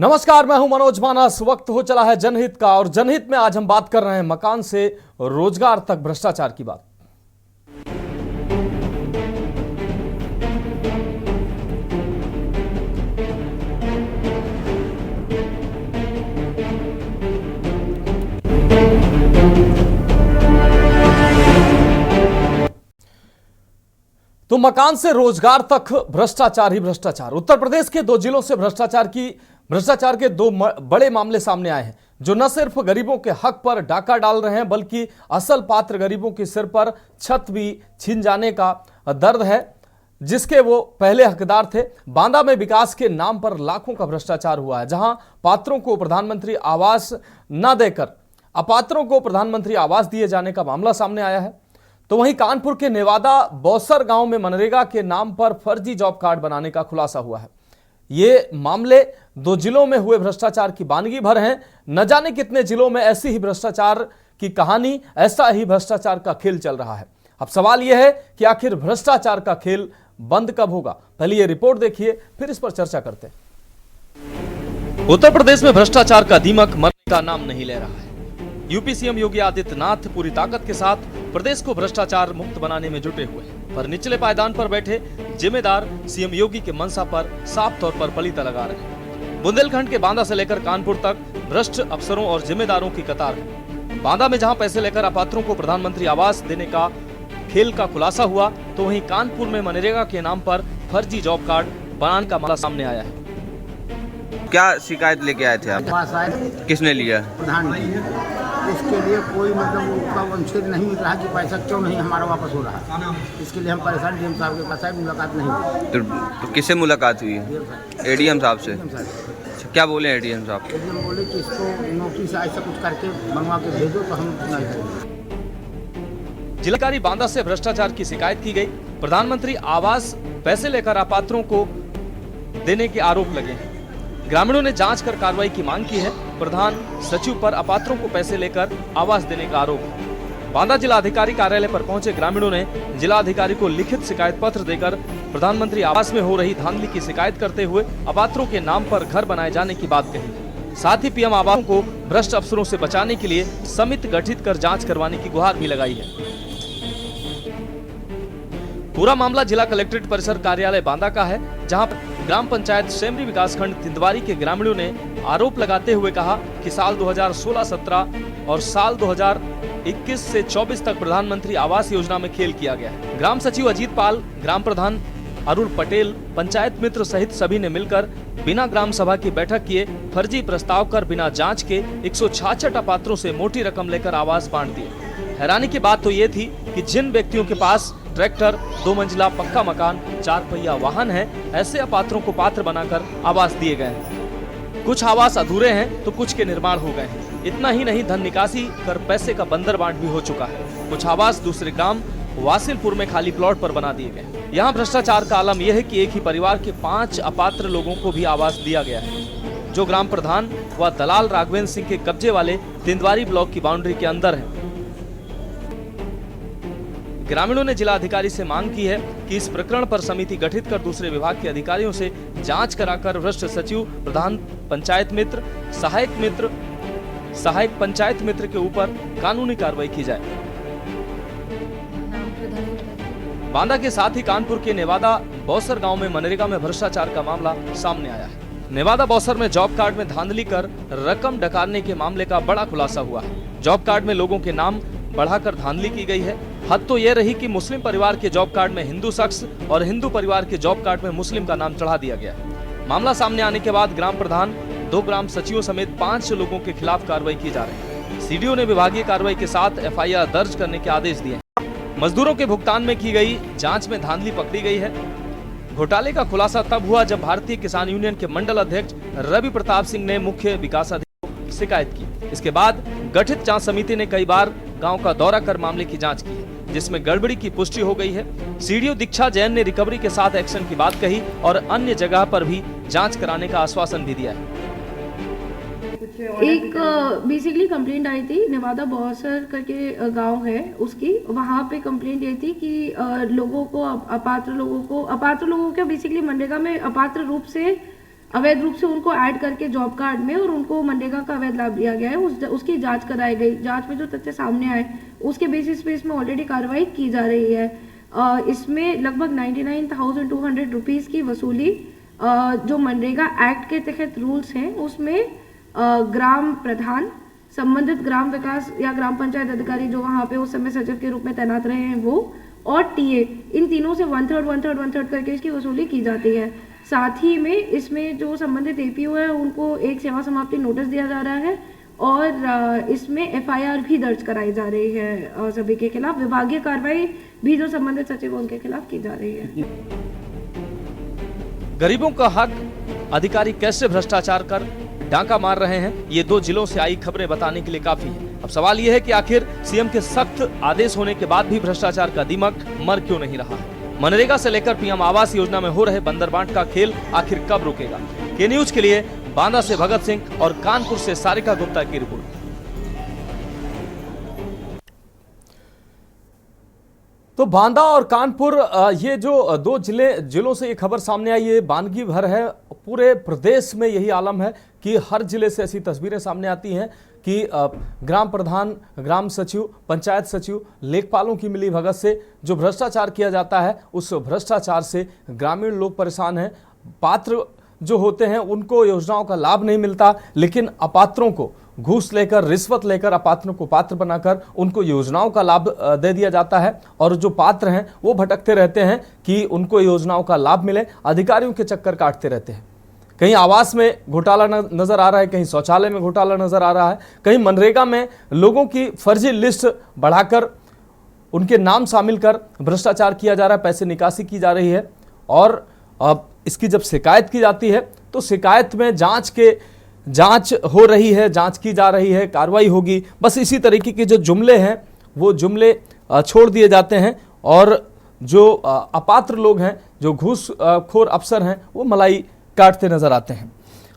नमस्कार, मैं हूं मनोज मानस। वक्त हो चला है जनहित का और जनहित में आज हम बात कर रहे हैं मकान से रोजगार तक भ्रष्टाचार की बात। तो मकान से रोजगार तक भ्रष्टाचार ही भ्रष्टाचार। उत्तर प्रदेश के दो जिलों से भ्रष्टाचार के दो बड़े मामले सामने आए हैं, जो न सिर्फ गरीबों के हक पर डाका डाल रहे हैं, बल्कि असल पात्र गरीबों के सिर पर छत भी छीन जाने का दर्द है, जिसके वो पहले हकदार थे। बांदा में विकास के नाम पर लाखों का भ्रष्टाचार हुआ है, जहां पात्रों को प्रधानमंत्री आवास न देकर अपात्रों को प्रधानमंत्री आवास दिए जाने का मामला सामने आया है। तो वहीं कानपुर के नेवादा बौसर गांव में मनरेगा के नाम पर फर्जी जॉब कार्ड बनाने का खुलासा हुआ है। ये मामले दो जिलों में हुए भ्रष्टाचार की वानगी भर हैं। न जाने कितने जिलों में ऐसी ही भ्रष्टाचार की कहानी, ऐसा ही भ्रष्टाचार का खेल चल रहा है। अब सवाल यह है कि आखिर भ्रष्टाचार का खेल बंद कब होगा? पहले ये रिपोर्ट देखिए, फिर इस पर चर्चा करते हैं। उत्तर प्रदेश में भ्रष्टाचार का दीमक मरने का नाम नहीं ले रहा है। यूपी सीएम योगी आदित्यनाथ पूरी ताकत के साथ प्रदेश को भ्रष्टाचार मुक्त बनाने में जुटे हुए हैं, पर निचले पायदान पर बैठे जिम्मेदार सीएम योगी के मंशा पर साफ तौर पर पलीता लगा रहे हैं। बुंदेलखंड के बांदा से लेकर कानपुर तक भ्रष्ट अफसरों और जिम्मेदारों की कतार है। बांदा में जहां पैसे लेकर अपात्रों को प्रधानमंत्री आवास देने का खेल का खुलासा हुआ, तो वहीं कानपुर में मनरेगा के नाम पर फर्जी जॉब कार्ड बनाने का मामला सामने आया है। क्या शिकायत लेके आए थे आप? किसने लिया? प्रधानमंत्री इसके लिए कोई मतलब उसका वंशज नहीं मिल रहा कि पैसा क्यों नहीं हमारा वापस हो रहा। इसके लिए हम परेशान। डीएम साहब के पास मुलाकात नहीं हुई। तो किससे मुलाकात हुई है? एडीएम साहब से। क्या बोले एडीएम साहब? एडीएम बोले कि इसको नोटिस ऐसा कुछ करके मंगवा के भेजो तो हम सुनाई करेंगे। जिलाधिकारी बांदा से भ्रष्टाचार की शिकायत की गई। प्रधानमंत्री आवास पैसे लेकर अपात्रों को देने के आरोप लगे हैं। ग्रामीणों ने जांच कर कार्रवाई की मांग की है। प्रधान सचिव पर अपात्रों को पैसे लेकर आवास देने का आरोप है। बांदा जिलाधिकारी कार्यालय पर पहुंचे ग्रामीणों ने जिलाधिकारी को लिखित शिकायत पत्र देकर प्रधानमंत्री आवास में हो रही धांधली की शिकायत करते हुए अपात्रों के नाम पर घर बनाए जाने की बात कही। साथ ही पीएम आवासों को भ्रष्ट अफसरों से बचाने के लिए समिति गठित कर जाँच करवाने की गुहार भी लगाई है। पूरा मामला जिला कलेक्ट्रेट परिसर कार्यालय बांदा का है, जहां ग्राम पंचायत सेमरी विकासखंड तिंदवारी के ग्रामीणों ने आरोप लगाते हुए कहा कि साल 2016-17 और साल 2021 से 24 तक प्रधानमंत्री आवास योजना में खेल किया गया है। ग्राम सचिव अजीत पाल, ग्राम प्रधान अरुण पटेल, पंचायत मित्र सहित सभी ने मिलकर बिना ग्राम सभा की बैठक किए फर्जी प्रस्ताव कर बिना जांच के 166 अपात्रों से मोटी रकम लेकर आवास बांट दिए। हैरानी की बात तो ये थी कि जिन व्यक्तियों के पास ट्रैक्टर, 2 मंजिला पक्का मकान, 4 पहिया वाहन है, ऐसे अपात्रों को पात्र बनाकर आवास दिए गए हैं। कुछ आवास अधूरे हैं तो कुछ के निर्माण हो गए हैं। इतना ही नहीं, धन निकासी कर पैसे का बंदर बांट भी हो चुका है। कुछ आवास दूसरे ग्राम वासिलपुर में खाली प्लॉट पर बना दिए गए। यहाँ भ्रष्टाचार का आलम यह है कि एक ही परिवार के 5 अपात्र लोगों को भी आवास दिया गया है, जो ग्राम प्रधान व दलाल राघवेंद्र सिंह के कब्जे वाले तिंदवारी ब्लॉक की बाउंड्री के अंदर है। ग्रामीणों ने जिला अधिकारी से मांग की है कि इस प्रकरण पर समिति गठित कर दूसरे विभाग के अधिकारियों से जांच कराकर भ्रष्ट सचिव, प्रधान पंचायत मित्र, सहायक पंचायत मित्र के ऊपर कानूनी कार्रवाई की जाए। बांदा के साथ ही कानपुर के नेवादा बौसर गांव में मनरेगा में भ्रष्टाचार का मामला सामने आया है। नेवादा बौसर में जॉब कार्ड में धांधली कर रकम डकारने के मामले का बड़ा खुलासा हुआ है। जॉब कार्ड में लोगों के नाम बढ़ाकर धांधली की गई है। हद तो यह रही कि मुस्लिम परिवार के जॉब कार्ड में हिंदू शख्स और हिंदू परिवार के जॉब कार्ड में मुस्लिम का नाम चढ़ा दिया गया। मामला सामने आने के बाद ग्राम प्रधान, 2 ग्राम सचिवों समेत 5 लोगों के खिलाफ कार्रवाई की जा रही है। सीडीओ ने विभागीय कार्रवाई के साथ एफआईआर दर्ज करने के आदेश दिए। मजदूरों के भुगतान में की गई जांच में धांधली पकड़ी गई है। घोटाले का खुलासा तब हुआ जब भारतीय किसान यूनियन के मंडल अध्यक्ष रवि प्रताप सिंह ने मुख्य विकास अधिकारी को शिकायत की। इसके बाद गठित जांच समिति ने कई बार गांव का दौरा कर मामले की जांच की, जिसमें गड़बड़ी की पुष्टि हो गई है। सीडीओ दीक्षा जैन ने रिकवरी के साथ एक्शन की बात कही और अन्य जगह पर भी जांच कराने का आश्वासन भी दिया है। एक बेसिकली कंप्लेंट आई थी, नेवादा बौसर करके गांव है उसकी। वहाँ पे कंप्लेंट ये थी कि लोगों को अपात्र लोगों को बेसिकली मनरेगा में अपात्र रूप से अवैध रूप से उनको ऐड करके जॉब कार्ड में और उनको मनरेगा का अवैध लाभ दिया गया है। उसकी जांच कराई गई। जांच में जो तथ्य सामने आए उसके बेसिस पे इसमें ऑलरेडी कार्रवाई की जा रही है। इसमें लगभग 99,200 रुपीज़ की वसूली जो मनरेगा एक्ट के तहत रूल्स हैं उसमें ग्राम प्रधान, संबंधित ग्राम विकास या ग्राम पंचायत अधिकारी जो वहाँ पे उस समय सचिव के रूप में तैनात रहे हैं वो, और टीए, इन तीनों से 1/3 करके इसकी वसूली की जाती है। साथ ही में इसमें जो संबंधित एपीओ है उनको एक सेवा समाप्ति नोटिस दिया जा रहा है और इसमें एफआईआर भी दर्ज कराई जा रही है सभी के खिलाफ। विभागीय कार्रवाई भी जो संबंधित सचिव उनके खिलाफ की जा रही है। गरीबों का हक अधिकारी कैसे भ्रष्टाचार कर डांका मार रहे हैं, ये 2 जिलों से आई खबरें बताने के लिए काफी है। अब सवाल यह है कि आखिर सीएम के सख्त आदेश होने के बाद भी भ्रष्टाचार का दीमक मर क्यों नहीं रहा है। मनरेगा से लेकर पीएम आवास योजना में हो रहे बंदरबांट का खेल आखिर कब रुकेगा। के न्यूज के लिए बांदा से भगत सिंह और कानपुर से सारिका गुप्ता की रिपोर्ट। तो बांदा और कानपुर ये जो 2 जिलों से ये खबर सामने आई, ये बानगी भर है। पूरे प्रदेश में यही आलम है कि हर जिले से ऐसी तस्वीरें सामने आती हैं कि ग्राम प्रधान, ग्राम सचिव, पंचायत सचिव, लेखपालों की मिली भगत से जो भ्रष्टाचार किया जाता है उस भ्रष्टाचार से ग्रामीण लोग परेशान हैं। पात्र जो होते हैं उनको योजनाओं का लाभ नहीं मिलता, लेकिन अपात्रों को घूस लेकर, रिश्वत लेकर अपात्रों को पात्र बनाकर उनको योजनाओं का लाभ दे दिया जाता है और जो पात्र हैं वो भटकते रहते हैं कि उनको योजनाओं का लाभ मिले, अधिकारियों के चक्कर काटते रहते हैं। कहीं आवास में घोटाला नजर आ रहा है, कहीं शौचालय में घोटाला नजर आ रहा है, कहीं मनरेगा में लोगों की फर्जी लिस्ट बढ़ाकर उनके नाम शामिल कर भ्रष्टाचार किया जा रहा है, पैसे निकासी की जा रही है। और अब इसकी जब शिकायत की जाती है तो शिकायत में जांच हो रही है, जांच की जा रही है, कार्रवाई होगी। बस इसी तरीके के जो जुमले हैं वो जुमले छोड़ दिए जाते हैं और जो अपात्र लोग हैं, जो घूसखोर अफसर हैं, वो मलाई काटते नजर आते हैं।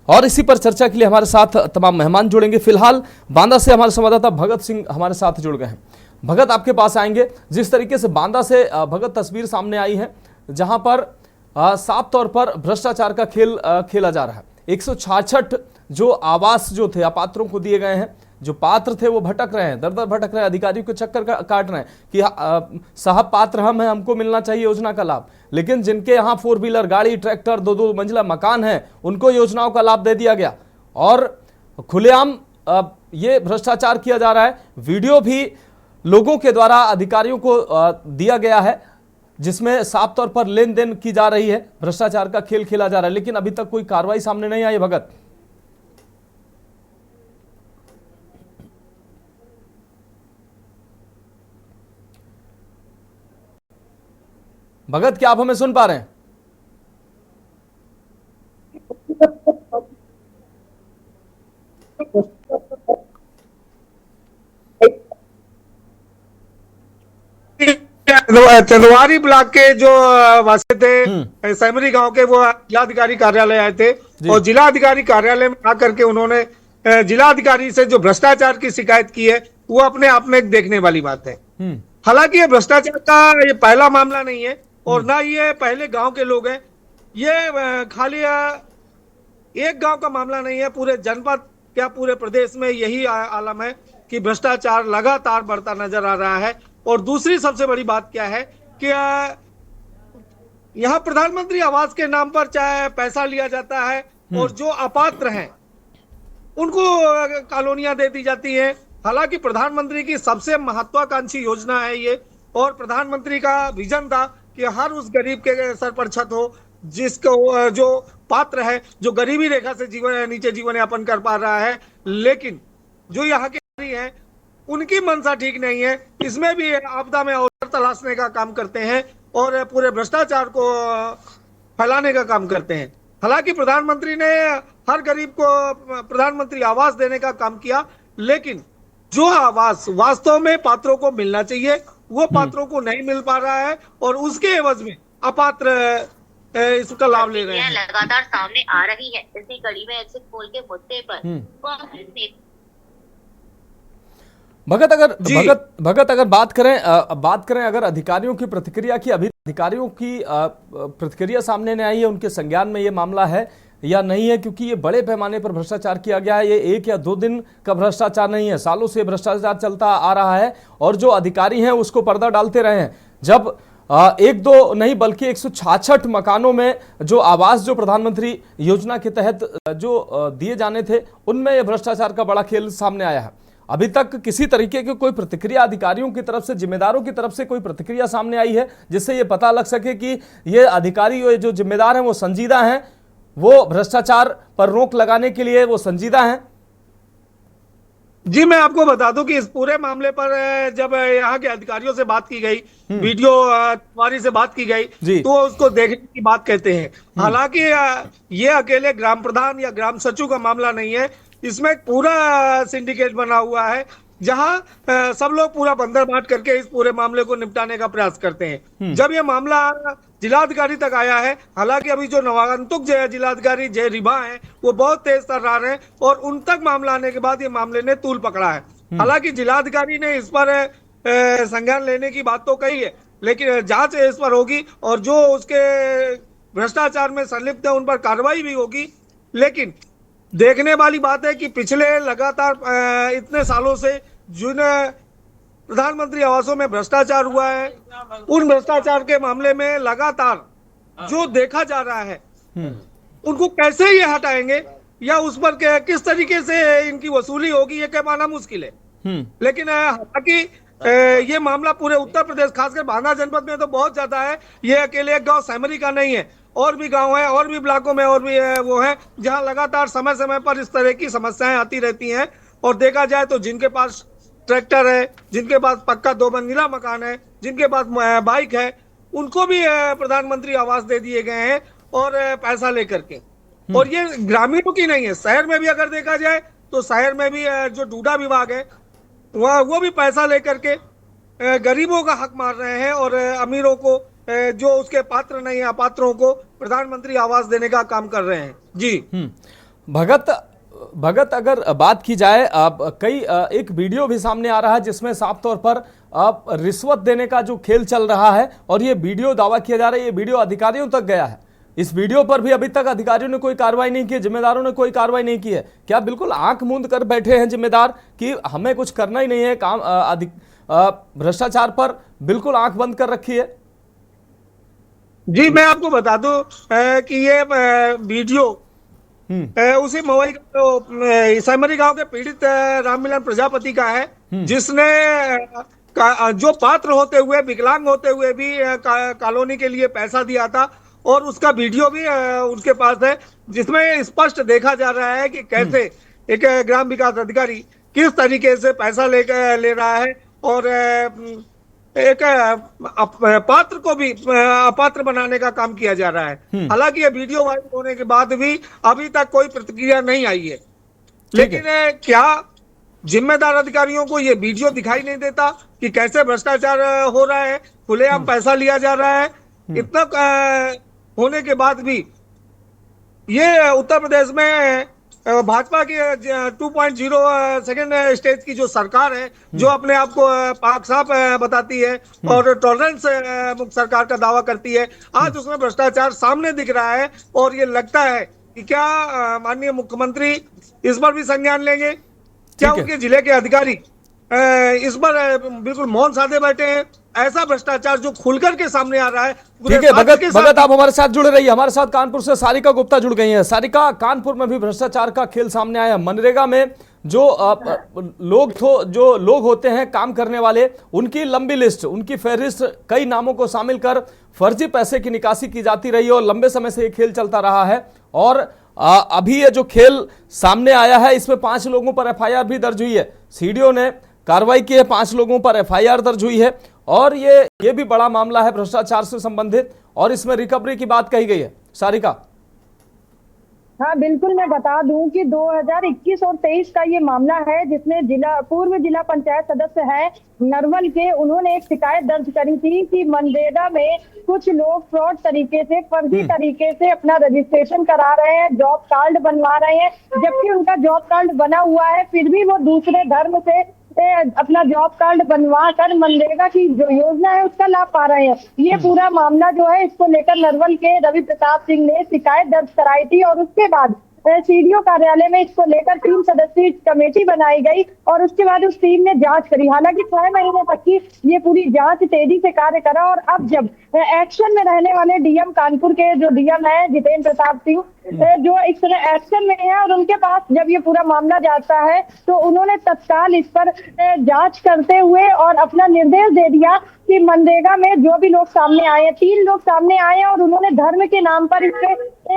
और इसी पर चर्चा के लिए हमारे साथ तमाम मेहमान जुड़ेंगे। फिलहाल बांदा से हमारे संवाददाता भगत सिंह हमारे साथ जुड़ गए हैं। भगत, आपके पास आएंगे। जिस तरीके से बांदा से भगत तस्वीर सामने आई है जहां पर साफ तौर पर भ्रष्टाचार का खेल खेला जा रहा है। 166 जो आवास जो थे अपात्रों को दिए गए हैं, जो पात्र थे वो भटक रहे हैं, दर दर भटक रहे हैं, अधिकारियों के चक्कर काट रहे हैं कि साहब पात्र हम हैं, हमको मिलना चाहिए योजना का लाभ। लेकिन जिनके यहाँ 4 व्हीलर गाड़ी, ट्रैक्टर, 2-2 मंजिला मकान है, उनको योजनाओं का लाभ दे दिया गया और खुलेआम ये भ्रष्टाचार किया जा रहा है। वीडियो भी लोगों के द्वारा अधिकारियों को दिया गया है जिसमें साफ तौर पर लेन देन की जा रही है, भ्रष्टाचार का खेल खेला जा रहा है, लेकिन अभी तक कोई कार्रवाई सामने नहीं आई। भगत, क्या आप हमें सुन पा रहे हैं? चंदवारी ब्लॉक के जो वासी थे सैमरी गांव के, वो जिलाधिकारी कार्यालय आए थे और जिलाधिकारी कार्यालय में आकर के उन्होंने जिलाधिकारी से जो भ्रष्टाचार की शिकायत की है वो अपने आप में एक देखने वाली बात है। हालांकि ये भ्रष्टाचार का ये पहला मामला नहीं है और ना ये पहले गांव के लोग हैं, ये खाली एक गांव का मामला नहीं है, पूरे जनपद क्या पूरे प्रदेश में यही आलम है कि भ्रष्टाचार लगातार बढ़ता नजर आ रहा है। और दूसरी सबसे बड़ी बात क्या है कि यहाँ प्रधानमंत्री आवास के नाम पर चाहे पैसा लिया जाता है और जो अपात्र हैं उनको कॉलोनियां दे दी जाती है। हालांकि प्रधानमंत्री की सबसे महत्वाकांक्षी योजना है ये और प्रधानमंत्री का विजन था कि हर उस गरीब के सर पर छत हो जिसको जो पात्र है, जो गरीबी रेखा से नीचे जीवन यापन कर पा रहा है। लेकिन जो यहाँ के हैं उनकी मंशा ठीक नहीं है, इसमें भी आपदा में अवसर तलाशने का काम करते हैं और पूरे भ्रष्टाचार को फैलाने का काम करते हैं। हालांकि प्रधानमंत्री ने हर गरीब को प्रधानमंत्री आवास देने का काम किया, लेकिन जो आवास वास्तव में पात्रों को मिलना चाहिए वो पात्रों को नहीं मिल पा रहा है और उसके एवज में अपात्र इसका लाभ ले रहे हैं। लगातार सामने आ रही है। इसी कड़ी में एग्जिट पोल के मुद्दे पर कांग्रेस ने भगत अगर बात करें अगर अधिकारियों की प्रतिक्रिया की, अभी अधिकारियों की प्रतिक्रिया सामने नहीं आई है, उनके संज्ञान में ये मामला है या नहीं है, क्योंकि ये बड़े पैमाने पर भ्रष्टाचार किया गया है। ये 1 या 2 दिन का भ्रष्टाचार नहीं है, सालों से भ्रष्टाचार चलता आ रहा है और जो अधिकारी हैं उसको पर्दा डालते रहे हैं। जब 1-2 नहीं बल्कि 166 मकानों में जो आवास जो प्रधानमंत्री योजना के तहत जो दिए जाने थे, उनमें यह भ्रष्टाचार का बड़ा खेल सामने आया है। अभी तक किसी तरीके की कोई प्रतिक्रिया अधिकारियों की तरफ से, जिम्मेदारों की तरफ से कोई प्रतिक्रिया सामने आई है जिससे ये पता लग सके कि ये अधिकारी जो जिम्मेदार हैं वो संजीदा हैं, वो भ्रष्टाचार पर रोक लगाने के लिए वो संजीदा हैं? जी, मैं आपको बता दूं कि इस पूरे मामले पर जब यहाँ के अधिकारियों से बात की गई, वीडियो तिवारी से बात की गई, तो उसको देखने की बात कहते हैं। हालांकि ये अकेले ग्राम प्रधान या ग्राम सचिव का मामला नहीं है, इसमें एक पूरा सिंडिकेट बना हुआ है जहां सब लोग पूरा बंदर बांट करके इस पूरे मामले को निपटाने का प्रयास करते हैं। जब ये मामला जिलाधिकारी तक आया है, हालांकि अभी जो नवागंतुक जिलाधिकारी जय रिभा हैं वो बहुत तेज तर्रार हैं और उन तक मामला आने के बाद ये मामले ने तूल पकड़ा है। हालांकि जिलाधिकारी ने इस पर संज्ञान लेने की बात तो कही है, लेकिन जांच इस पर होगी और जो उसके भ्रष्टाचार में संलिप्त है उन पर कार्रवाई भी होगी। लेकिन देखने वाली बात है कि पिछले लगातार इतने सालों से जिन प्रधानमंत्री आवासों में भ्रष्टाचार हुआ है, उन भ्रष्टाचार के मामले में लगातार जो देखा जा रहा है उनको कैसे ये हटाएंगे या उस पर किस तरीके से इनकी वसूली होगी, ये कह पाना मुश्किल है। लेकिन हालांकि ये मामला पूरे उत्तर प्रदेश, खासकर बांदा जनपद में तो बहुत ज्यादा है। ये अकेले एक गांव सैमरी का नहीं है, और भी गांव है और भी ब्लॉकों में और भी वो है जहां लगातार समय समय पर इस तरह की समस्याएं आती रहती हैं। और देखा जाए तो जिनके पास ट्रैक्टर है, जिनके पास पक्का 2 मंजिला मकान है, जिनके पास बाइक है, उनको भी प्रधानमंत्री आवास दे दिए गए हैं और पैसा लेकर के। और ये ग्रामीणों की नहीं है, शहर में भी अगर देखा जाए तो शहर में भी जो डूडा विभाग है वह वो भी पैसा लेकर के गरीबों का हक मार रहे हैं और अमीरों को, जो उसके पात्र नहीं है, अपात्रों को प्रधानमंत्री आवास देने का काम कर रहे हैं। जी भगत अगर बात की जाए, अब कई एक वीडियो भी सामने आ रहा है जिसमें साफ तौर पर अब रिश्वत देने का जो खेल चल रहा है और ये वीडियो दावा किया जा रहा है ये वीडियो अधिकारियों तक गया है। इस वीडियो पर भी अभी तक अधिकारियों ने कोई कार्रवाई नहीं की, जिम्मेदारों ने कोई कार्रवाई नहीं की है। क्या बिल्कुल आंख मूंद कर बैठे हैं जिम्मेदार कि हमें कुछ करना ही नहीं है, काम भ्रष्टाचार पर बिल्कुल आंख बंद कर रखी है? जी, मैं आपको बता दूं कि ये वीडियो उसी मवई सैमरी गांव के पीड़ित राममिलन प्रजापति का है, जिसने जो पात्र होते हुए, विकलांग होते हुए भी कॉलोनी के लिए पैसा दिया था और उसका वीडियो भी उसके पास है, जिसमें स्पष्ट देखा जा रहा है कि कैसे एक ग्राम विकास अधिकारी किस तरीके से पैसा ले रहा है और एक पात्र को भी अपात्र बनाने का काम किया जा रहा है। हालांकि ये वीडियो वायरल होने के बाद भी अभी तक कोई प्रतिक्रिया नहीं आई है। लेकिन क्या जिम्मेदार अधिकारियों को ये वीडियो दिखाई नहीं देता कि कैसे भ्रष्टाचार हो रहा है, खुलेआम पैसा लिया जा रहा है? इतना होने के बाद भी ये उत्तर प्रदेश में भाजपा की 2.0 सेकेंड स्टेज की जो सरकार है, जो अपने आप को पाक साफ बताती है और टॉलरेंस मुक्त सरकार का दावा करती है, आज उसमें भ्रष्टाचार सामने दिख रहा है। और ये लगता है कि क्या माननीय मुख्यमंत्री इस पर भी संज्ञान लेंगे? क्या उनके जिले के अधिकारी इस पर बिल्कुल मौन साधे बैठे हैं? ऐसा भ्रष्टाचार जो खुलकर के सामने आ रहा है। ठीक है भगत आप हमारे साथ जुड़े रहिए। हमारे साथ कानपुर से सारिका गुप्ता जुड़ गई हैं। सारिका, कानपुर में भी भ्रष्टाचार का खेल सामने आया। मनरेगा में जो लोग होते हैं काम करने वाले, उनकी लंबी लिस्ट, उनकी फहरिस्त, कई नामों को शामिल कर फर्जी पैसे की निकासी की जाती रही और लंबे समय से ये खेल चलता रहा है। और अभी ये जो खेल सामने आया है इसमें 5 लोगों पर FIR भी दर्ज हुई है। सीडीओ ने कार्रवाई की है, 5 लोगों पर FIR दर्ज हुई है और ये भी बड़ा मामला है भ्रष्टाचार से संबंधित और इसमें रिकवरी की बात कही गई है। सारिका, हाँ बिल्कुल, मैं बता दूं कि 2021 और 23 का ये मामला है जिसमें पूर्व जिला पंचायत सदस्य है नरवल के, उन्होंने एक शिकायत दर्ज करी थी कि मनरेगा में कुछ लोग फ्रॉड तरीके से, फर्जी तरीके से अपना रजिस्ट्रेशन करा रहे हैं, जॉब कार्ड बनवा रहे हैं, जबकि उनका जॉब कार्ड बना हुआ है, फिर भी वो दूसरे धर्म से अपना जॉब कार्ड बनवा कर मनरेगा की जो योजना है उसका लाभ पा रहे हैं। ये पूरा मामला जो है, इसको लेकर नरवल के रवि प्रताप सिंह ने शिकायत दर्ज कराई थी और उसके बाद सीडीओ कार्यालय में इसको लेकर 3 सदस्यीय कमेटी बनाई गई और उसके बाद उस टीम ने जांच करी। हालांकि 6 महीने तक की ये पूरी जांच तेजी से कार्य करा और अब जब एक्शन में रहने वाले डीएम कानपुर के जो डीएम है जितेंद्र प्रताप सिंह, जो इस तरह एक्शन में है और उनके पास जब ये पूरा मामला जाता है तो उन्होंने तत्काल इस पर जांच करते हुए और अपना निर्देश दे दिया कि मनरेगा में जो भी लोग सामने आए हैं, 3 लोग सामने आए हैं और उन्होंने धर्म के नाम पर इसके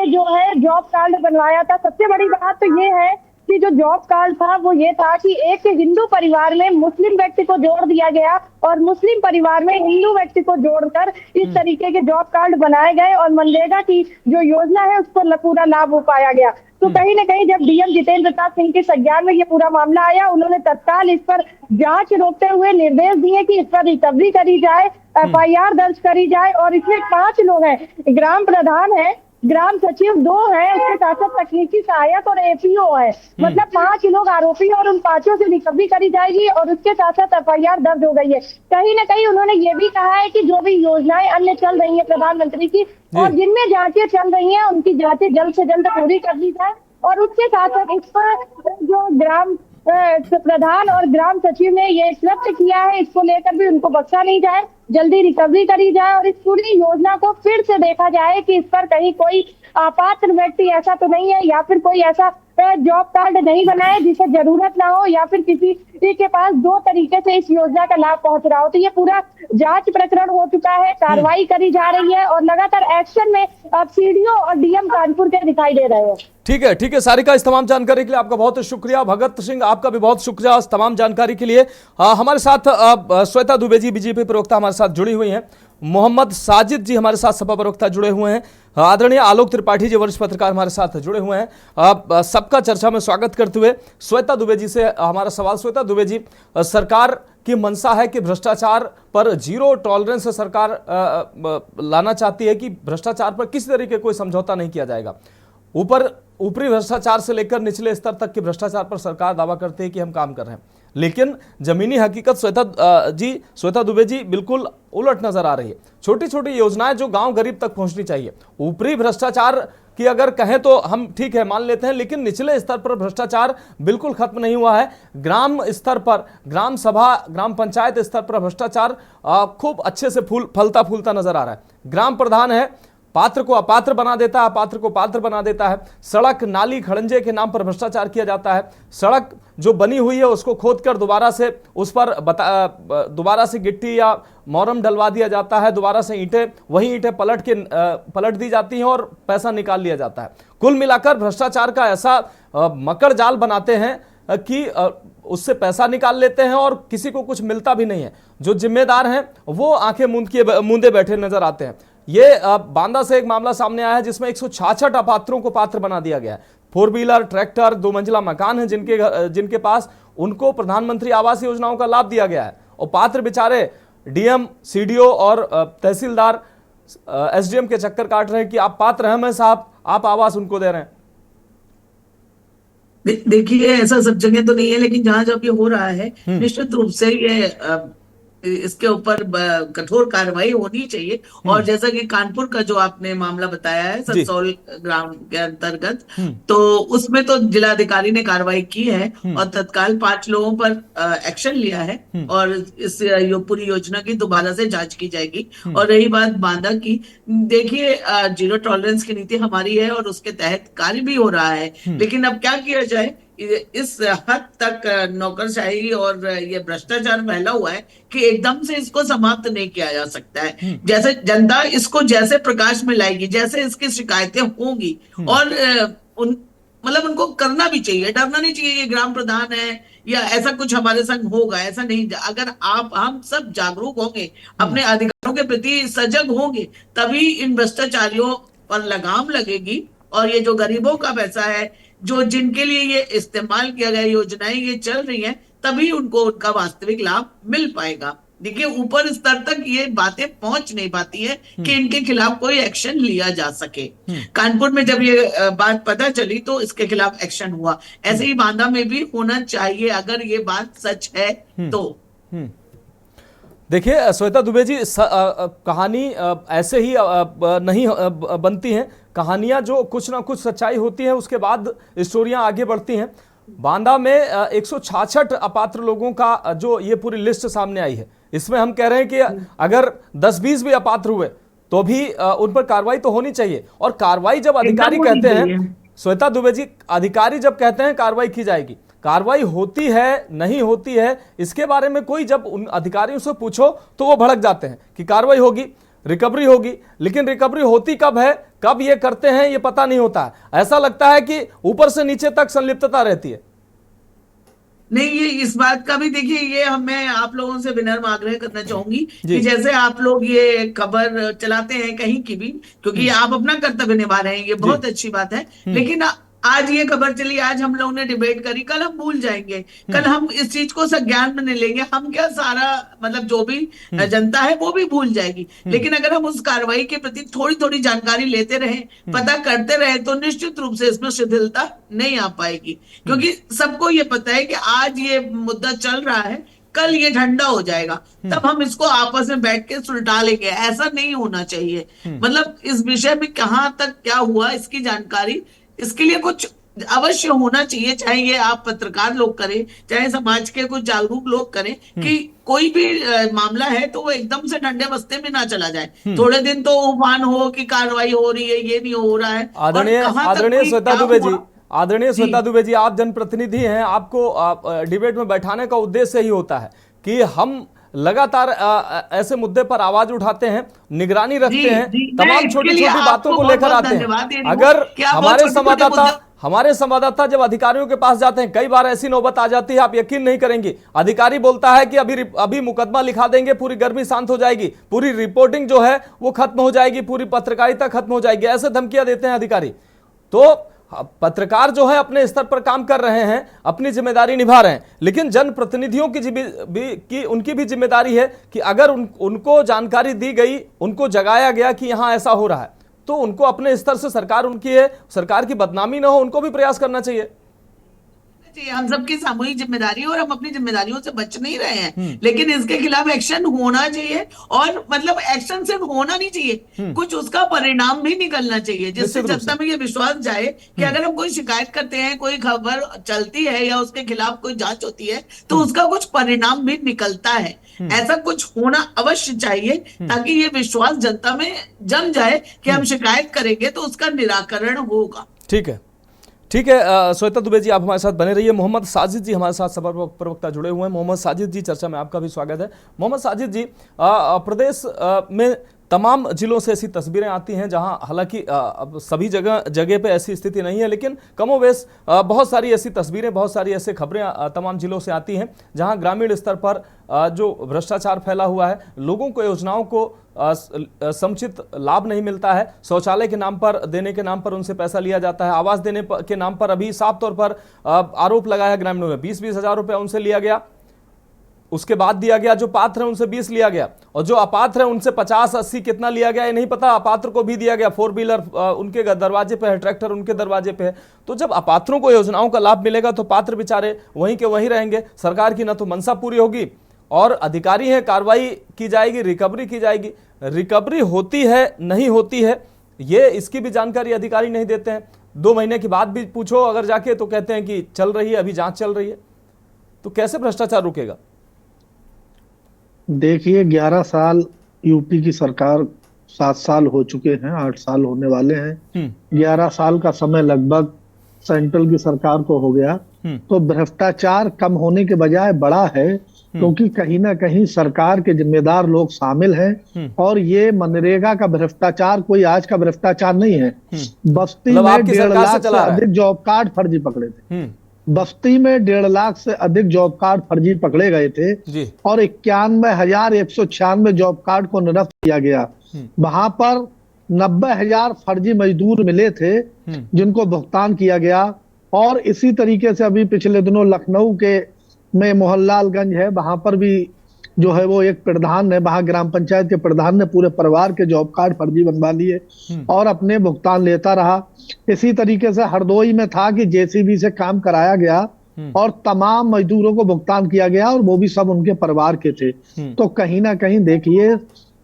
जो है जॉब कार्ड बनवाया था। सबसे बड़ी बात तो ये है कि जो जॉब कार्ड था वो ये था कि एक हिंदू परिवार में मुस्लिम व्यक्ति को जोड़ दिया गया और मुस्लिम परिवार में हिंदू व्यक्ति को जोड़कर इस तरीके के जॉब कार्ड बनाए गए और मनरेगा की जो योजना है उसको पूरा लाभ हो पाया गया। तो कहीं न कहीं जब डीएम जितेंद्र प्रताप सिंह के संज्ञान में ये पूरा मामला आया, उन्होंने तत्काल इस पर जांच रोकते हुए निर्देश दिए कि इस पर रिकवरी करी जाए, एफआईआर दर्ज करी जाए और इसमें 5 लोग हैं, ग्राम प्रधान है, ग्राम सचिव 2 है, उसके साथ साथ तकनीकी सहायक और एपीओ है। मतलब 5 लोग आरोपी और उन 5 से रिकवरी करी जाएगी और उसके साथ साथ एफआईआर दर्ज हो गई है। कहीं न कहीं उन्होंने ये भी कहा है कि जो भी योजनाएं अन्य चल रही है प्रधानमंत्री की और जिनमें जांचें चल रही हैं उनकी जांचें जल्द से जल्द पूरी कर ली जाए और उसके साथ साथ इस पर जो ग्राम प्रधान और ग्राम सचिव ने ये स्पष्ट किया है, इसको लेकर भी उनको बख्शा नहीं जाए, जल्दी रिकवरी करी जाए और इस पूरी योजना को फिर से देखा जाए कि इस पर कहीं कोई अपात्र व्यक्ति ऐसा तो नहीं है या फिर कोई ऐसा जॉब कार्ड नहीं बनाए जिसे जरूरत ना हो या फिर किसी के पास 2 तरीके से इस योजना का लाभ पहुंच रहा हो। तो ये पूरा जांच प्रकरण हो चुका है, कार्रवाई करी जा रही है और लगातार एक्शन में अब सीडीओ और डीएम कानपुर के दिखाई दे रहे हैं। ठीक है सारिका, इस तमाम जानकारी के लिए आपका बहुत शुक्रिया। भगत सिंह, आपका भी बहुत शुक्रिया इस तमाम जानकारी के लिए। हमारे साथ श्वेता दुबे जी बीजेपी प्रवक्ता हमारे साथ जुड़ी हुई हैं, मोहम्मद साजिद जी हमारे साथ सपा प्रवक्ता जुड़े हुए हैं, आदरणीय आलोक त्रिपाठी जी वरिष्ठ पत्रकार हमारे साथ जुड़े हुए हैं। सबका चर्चा में स्वागत करते हुए श्वेता दुबे जी से हमारा सवाल। श्वेता दुबे जी, सरकार की मंशा है कि भ्रष्टाचार पर 0 टॉलरेंस सरकार लाना चाहती है कि भ्रष्टाचार पर किसी तरीके कोई समझौता नहीं किया जाएगा। ऊपरी भ्रष्टाचार से लेकर निचले स्तर तक के भ्रष्टाचार पर सरकार दावा करती है कि हम काम कर रहे हैं, लेकिन जमीनी हकीकत श्वेता दुबे जी बिल्कुल उलट नजर आ रही है। छोटी छोटी योजनाएं जो गांव गरीब तक पहुंचनी चाहिए, ऊपरी भ्रष्टाचार की अगर कहें तो हम ठीक है मान लेते हैं, लेकिन निचले स्तर पर भ्रष्टाचार बिल्कुल खत्म नहीं हुआ है। ग्राम स्तर पर, ग्राम सभा, ग्राम पंचायत स्तर पर भ्रष्टाचार खूब अच्छे से फलता फूलता नजर आ रहा है। ग्राम प्रधान है, पात्र को अपात्र बना देता है, अपात्र को पात्र बना देता है। सड़क, नाली, खड़ंजे के नाम पर भ्रष्टाचार किया जाता है। सड़क जो बनी हुई है उसको खोदकर दोबारा से उस पर दोबारा से गिट्टी या मोरम डलवा दिया जाता है, दोबारा से वही ईंटें पलट दी जाती हैं और पैसा निकाल लिया जाता है। कुल मिलाकर भ्रष्टाचार का ऐसा मकर जाल बनाते हैं कि उससे पैसा निकाल लेते हैं और किसी को कुछ मिलता भी नहीं है। जो जिम्मेदार हैं वो आंखें मूंदे बैठे नजर आते हैं। ये बांदा से एक मामला सामने आया है जिसमें 166 अपात्रों को पात्र बना दिया गया है। 4 व्हीलर, ट्रैक्टर, 2 मंजिला मकान है जिनके पास, उनको प्रधानमंत्री आवास योजनाओं का लाभ दिया गया है और पात्र बेचारे डीएम, सीडीओ और तहसीलदार, एसडीएम के चक्कर काट रहे हैं कि आप पात्र हैं साहब, आप आवास उनको दे रहे हैं। देखिए, ऐसा सब जगह तो नहीं है, लेकिन जहां जब ये हो रहा है निश्चित रूप से ये इसके ऊपर कठोर कार्रवाई होनी चाहिए। और जैसा कि कानपुर का जो आपने मामला बताया है सतसौल ग्राम के अंतर्गत, तो उसमें तो जिलाधिकारी ने कार्रवाई की है और तत्काल 5 लोगों पर एक्शन लिया है और इस पूरी योजना की दोबारा से जांच की जाएगी। और रही बात बांदा की, देखिए 0 टॉलरेंस की नीति हमारी है और उसके तहत कार्य भी हो रहा है, लेकिन अब क्या किया जाए, इस हद तक नौकरशाही और ये भ्रष्टाचार फैला हुआ है कि एकदम से इसको समाप्त नहीं किया जा सकता है। जैसे जनता इसको जैसे प्रकाश में लाएगी, जैसे इसकी शिकायतें होंगी और उनको करना भी चाहिए, डरना नहीं चाहिए कि ग्राम प्रधान है या ऐसा कुछ हमारे संग होगा, ऐसा नहीं। अगर हम सब जागरूक होंगे, अपने अधिकारों के प्रति सजग होंगे, तभी इन भ्रष्टाचारियों पर लगाम लगेगी और ये जो गरीबों का पैसा है, जो जिनके लिए ये इस्तेमाल किया गया योजनाएं ये चल रही हैं, तभी उनको उनका वास्तविक लाभ मिल पाएगा। देखिए ऊपर स्तर तक ये बातें पहुंच नहीं पाती है कि इनके खिलाफ कोई एक्शन लिया जा सके। कानपुर में जब ये बात पता चली तो इसके खिलाफ एक्शन हुआ, ऐसे ही बांदा में भी होना चाहिए अगर ये बात सच है तो। देखिए श्वेता दुबे जी, कहानी ऐसे ही नहीं बनती हैं। कहानियां जो कुछ ना कुछ सच्चाई होती है उसके बाद स्टोरियां आगे बढ़ती हैं। बांदा में 166 अपात्र लोगों का जो ये पूरी लिस्ट सामने आई है, इसमें हम कह रहे हैं कि अगर 10-20 भी अपात्र हुए तो भी उन पर कार्रवाई तो होनी चाहिए। और कार्रवाई जब अधिकारी कहते हैं, श्वेता दुबे जी, अधिकारी जब कहते हैं कार्रवाई की जाएगी, कार्रवाई होती है नहीं होती है इसके बारे में कोई जब उन अधिकारियों से पूछो तो वो भड़क जाते हैं कि कार्रवाई होगी, रिकवरी होगी, लेकिन रिकवरी होती कब है, कब ये करते हैं ये पता नहीं होता है। ऐसा लगता है कि ऊपर से नीचे तक संलिप्तता रहती है। नहीं, ये इस बात का भी देखिए, ये मैं आप लोगों से विनम्र आग्रह करना चाहूंगी कि जैसे आप लोग ये खबर चलाते हैं कहीं की भी, क्योंकि आप अपना कर्तव्य निभा रहे हैं, ये बहुत अच्छी बात है, लेकिन आज ये खबर चली, आज हम लोगों ने डिबेट करी, कल हम भूल जाएंगे, कल हम इस चीज को संज्ञान में नहीं लेंगे, हम क्या सारा मतलब जो भी जनता है वो भी भूल जाएगी। लेकिन अगर हम उस कार्रवाई के प्रति थोड़ी थोड़ी जानकारी लेते रहे, पता करते रहे, तो निश्चित रूप से इसमें शिथिलता नहीं आ पाएगी, क्योंकि सबको ये पता है कि आज ये मुद्दा चल रहा है, कल ये ठंडा हो जाएगा, तब हम इसको आपस में बैठ के सुलटा लेंगे। ऐसा नहीं होना चाहिए। मतलब इस विषय में कहाँ तक क्या हुआ इसकी जानकारी, इसके लिए कुछ अवश्य होना चाहिए, चाहे ये आप पत्रकार लोग करें, चाहे समाज के कुछ जागरूक लोग करें, कि कोई भी मामला है तो वो एकदम से ठंडे बस्ते में ना चला जाए। थोड़े दिन तो उफान हो कि कार्रवाई हो रही है, ये नहीं हो रहा है। आदरणीय श्वेता दुबे जी, आदरणीय श्वेता दुबे जी, आप जनप्रतिनिधि हैं, आपको डिबेट में बैठाने का उद्देश्य ही होता है कि हम लगातार ऐसे मुद्दे पर आवाज उठाते हैं, निगरानी रखते हैं, तमाम छोटी छोटी बातों को लेकर आते हैं। अगर हमारे संवाददाता जब अधिकारियों के पास जाते हैं, कई बार ऐसी नौबत आ जाती है, आप यकीन नहीं करेंगे, अधिकारी बोलता है कि अभी मुकदमा लिखा देंगे, पूरी गर्मी शांत हो जाएगी, पूरी रिपोर्टिंग जो है वो खत्म हो जाएगी, पूरी पत्रकारिता खत्म हो जाएगी, ऐसे धमकियां देते हैं अधिकारी। तो पत्रकार जो है अपने स्तर पर काम कर रहे हैं, अपनी जिम्मेदारी निभा रहे हैं, लेकिन जनप्रतिनिधियों की उनकी भी जिम्मेदारी है कि अगर उनको जानकारी दी गई, उनको जगाया गया कि यहां ऐसा हो रहा है, तो उनको अपने स्तर से, सरकार उनकी है, सरकार की बदनामी ना हो, उनको भी प्रयास करना चाहिए। हम सबकी सामूहिक जिम्मेदारी है और हम अपनी जिम्मेदारियों से बच नहीं रहे हैं, लेकिन इसके खिलाफ एक्शन होना चाहिए। और मतलब एक्शन सिर्फ होना नहीं चाहिए, कुछ उसका परिणाम भी निकलना चाहिए, जिससे जनता में ये विश्वास जाए कि अगर हम कोई शिकायत करते हैं, कोई खबर चलती है या उसके खिलाफ कोई जांच होती है, तो उसका कुछ परिणाम भी निकलता है। ऐसा कुछ होना अवश्य चाहिए, ताकि ये विश्वास जनता में जम जाए कि हम शिकायत करेंगे तो उसका निराकरण होगा। ठीक है, ठीक है। श्वेता दुबे जी, आप हमारे साथ बने रहिए। मोहम्मद साजिद जी हमारे साथ सभा प्रवक्ता जुड़े हुए हैं। मोहम्मद साजिद जी, चर्चा में आपका भी स्वागत है। मोहम्मद साजिद जी, प्रदेश में तमाम जिलों से ऐसी तस्वीरें आती हैं जहां हालांकि सभी जगह पे ऐसी स्थिति नहीं है, लेकिन कमोवेश बहुत सारी ऐसी तस्वीरें, बहुत सारी ऐसी खबरें तमाम जिलों से आती हैं जहां ग्रामीण स्तर पर जो भ्रष्टाचार फैला हुआ है, लोगों को योजनाओं को समुचित लाभ नहीं मिलता है, शौचालय के नाम पर देने के नाम पर उनसे पैसा लिया जाता है, आवास देने के नाम पर अभी साफ तौर पर आरोप लगाया है ग्रामीणों में, 20-20 हजार रुपया उनसे लिया गया, उसके बाद दिया गया, जो पात्र है उनसे 20 लिया गया, और जो अपात्र है उनसे 50-80 कितना लिया गया ये नहीं पता। अपात्र को भी दिया गया, 4 व्हीलर उनके दरवाजे पे है, ट्रैक्टर उनके दरवाजे पे है। तो जब अपात्रों को योजनाओं का लाभ मिलेगा तो पात्र बेचारे वहीं के वहीं रहेंगे, सरकार की न तो मनसा पूरी होगी, और अधिकारी हैं, कार्रवाई की जाएगी, रिकवरी की जाएगी। रिकवरी होती है नहीं होती है ये इसकी भी जानकारी अधिकारी नहीं देते हैं। 2 महीने के बाद भी पूछो अगर जाके तो कहते हैं कि चल रही है, अभी जांच चल रही है। तो कैसे भ्रष्टाचार रुकेगा? देखिए, 11 साल यूपी की सरकार, 7 साल हो चुके हैं, 8 साल होने वाले हैं। 11 साल का समय लगभग सेंट्रल की सरकार को हो गया। तो भ्रष्टाचार कम होने के बजाय बढ़ा है, क्योंकि कहीं ना कहीं सरकार के जिम्मेदार लोग शामिल हैं। और ये मनरेगा का भ्रष्टाचार कोई आज का भ्रष्टाचार नहीं है। बस्ती में 1.5 लाख से अधिक जॉब कार्ड फर्जी पकड़े थे। बस्ती में 1.5 लाख से अधिक जॉब कार्ड फर्जी पकड़े गए थे और 91,196 जॉब कार्ड को निरस्त किया गया। वहां पर 90,000 फर्जी मजदूर मिले थे जिनको भुगतान किया गया। और इसी तरीके से अभी पिछले दिनों लखनऊ के में मोहनलालगंज है, वहां पर भी जो है वो एक प्रधान ने, वहां ग्राम पंचायत के प्रधान ने पूरे परिवार के जॉब कार्ड फर्जी बनवा लिए और अपने भुगतान लेता रहा। इसी तरीके से हरदोई में था कि जेसीबी से काम कराया गया और तमाम मजदूरों को भुगतान किया गया और वो भी सब उनके परिवार के थे। तो कहीं ना कहीं देखिए,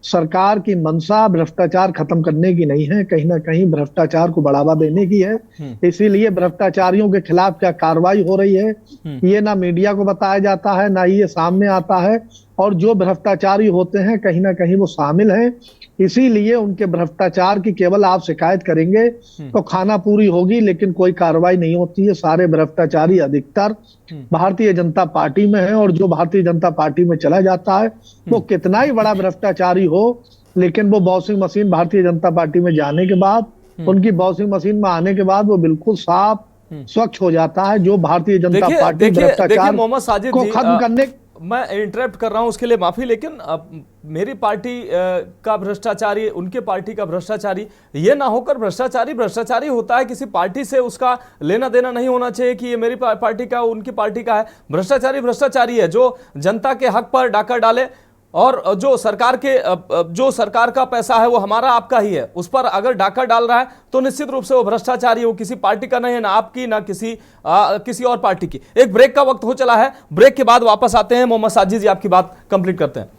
सरकार की मंशा भ्रष्टाचार खत्म करने की नहीं है, कहीं ना कहीं भ्रष्टाचार को बढ़ावा देने की है। इसीलिए भ्रष्टाचारियों के खिलाफ क्या कार्रवाई हो रही है, ये ना मीडिया को बताया जाता है, ना ये सामने आता है। और जो भ्रष्टाचारी होते हैं कहीं ना कहीं वो शामिल हैं, इसीलिए उनके भ्रष्टाचार की केवल आप शिकायत करेंगे तो खाना पूरी होगी, लेकिन कोई कार्रवाई नहीं होती है। सारे भ्रष्टाचारी अधिकतर भारतीय जनता पार्टी में है, और जो भारतीय जनता पार्टी में चला जाता है वो कितना ही बड़ा भ्रष्टाचारी हो, लेकिन वो washing machine Bharatiya Janata party में जाने के बाद, उनकी वॉशिंग मशीन में आने के बाद वो बिल्कुल साफ स्वच्छ हो जाता है। जो भारतीय जनता पार्टी भ्रष्टाचार मोहम्मद साजिद को खत्म करने, मैं इंटरप्ट कर रहा हूं उसके लिए माफी, लेकिन मेरी पार्टी का भ्रष्टाचारी, उनके पार्टी का भ्रष्टाचारी, ये ना होकर भ्रष्टाचारी होता है। किसी पार्टी से उसका लेना देना नहीं होना चाहिए कि ये मेरी पार्टी का, उनकी पार्टी का है। भ्रष्टाचारी है जो जनता के हक पर डाका डाले, और जो सरकार का पैसा है वो हमारा आपका ही है, उस पर अगर डाका डाल रहा है तो निश्चित रूप से वो भ्रष्टाचारी, वो किसी पार्टी का नहीं है, ना आपकी ना किसी और पार्टी की। एक ब्रेक का वक्त हो चला है, ब्रेक के बाद वापस आते हैं। मोहम्मद साजिद जी आपकी बात कंप्लीट करते हैं।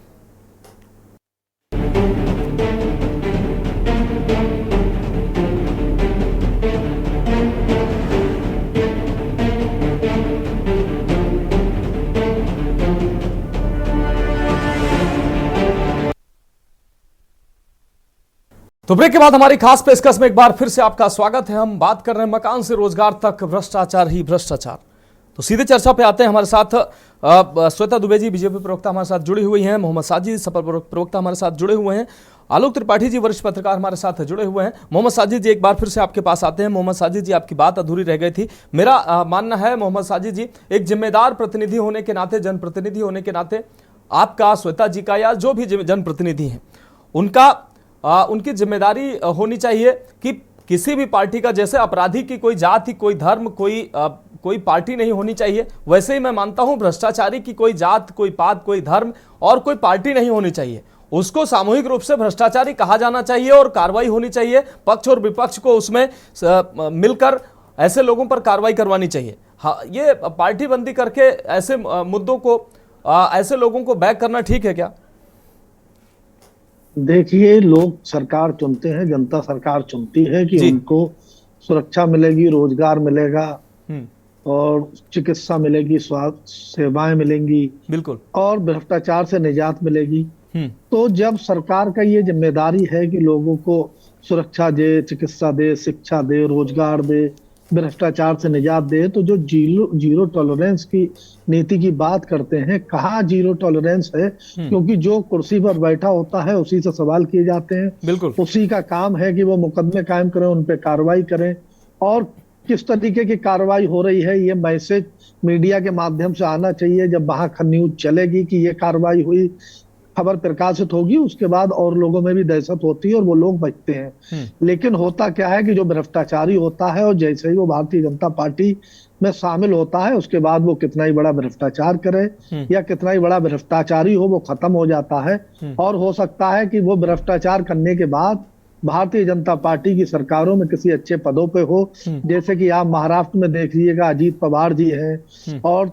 तो ब्रेक के बाद हमारी खास पेशकश में एक बार फिर से आपका स्वागत है। हम बात कर रहे हैं मकान से रोजगार तक, भ्रष्टाचार ही भ्रष्टाचार। तो सीधे चर्चा पे आते हैं। हमारे साथ श्वेता दुबे जी बीजेपी प्रवक्ता हमारे साथ जुड़ी हुई हैं, मोहम्मद साजिद सपा प्रवक्ता हमारे साथ जुड़े हुए हैं, आलोक त्रिपाठी जी वरिष्ठ पत्रकार हमारे साथ जुड़े हुए हैं। मोहम्मद साजिद जी एक बार फिर से आपके पास आते हैं। मोहम्मद साजिद जी, आपकी बात अधूरी रह गई थी। मेरा मानना है मोहम्मद साजिद जी, एक जिम्मेदार प्रतिनिधि होने के नाते, जनप्रतिनिधि होने के नाते, आपका, श्वेता जी का, या जो भी जनप्रतिनिधि हैं उनकी जिम्मेदारी होनी चाहिए कि किसी भी पार्टी का, जैसे अपराधी की कोई जाति, कोई धर्म, कोई पार्टी नहीं होनी चाहिए, वैसे ही मैं मानता हूं भ्रष्टाचारी की कोई जात, कोई पात, कोई धर्म और कोई पार्टी नहीं होनी चाहिए। उसको सामूहिक रूप से भ्रष्टाचारी कहा जाना चाहिए और कार्रवाई होनी चाहिए। पक्ष और विपक्ष को उसमें मिलकर ऐसे लोगों पर कार्रवाई करवानी चाहिए। हाँ, ये पार्टी बंदी करके ऐसे मुद्दों को, ऐसे लोगों को बैक करना ठीक है क्या? देखिए, लोग सरकार चुनते हैं, जनता सरकार चुनती है कि उनको सुरक्षा मिलेगी, रोजगार मिलेगा और चिकित्सा मिलेगी, स्वास्थ्य सेवाएं मिलेंगी, बिल्कुल, और भ्रष्टाचार से निजात मिलेगी। तो जब सरकार का ये जिम्मेदारी है कि लोगों को सुरक्षा दे, चिकित्सा दे, शिक्षा दे, रोजगार दे, भ्रष्टाचार से निजात दे, तो जो जीरो टॉलरेंस की नीति की बात करते हैं, कहाँ जीरो टॉलरेंस है? क्योंकि जो कुर्सी पर बैठा होता है उसी से सवाल किए जाते हैं, बिल्कुल, उसी का काम है कि वो मुकदमे कायम करें, उन पे कार्रवाई करें। और किस तरीके की कार्रवाई हो रही है, ये मैसेज मीडिया के माध्यम से आना चाहिए। जब वहां न्यूज चलेगी कि ये कार्रवाई हुई, खबर प्रकाशित होगी, उसके बाद और लोगों में भी दहशत होती है और वो लोग बचते हैं। लेकिन होता क्या है कि जो भ्रष्टाचारी होता है और जैसे ही वो भारतीय जनता पार्टी में शामिल होता है, उसके बाद वो कितना ही बड़ा भ्रष्टाचार करे या कितना ही बड़ा भ्रष्टाचारी हो, वो खत्म हो जाता है। और हो सकता है कि वो भ्रष्टाचार करने के बाद भारतीय जनता पार्टी की सरकारों में किसी अच्छे पदों पे हो, जैसे कि आप महाराष्ट्र में देख लीजिएगा, अजीत पवार जी हैं और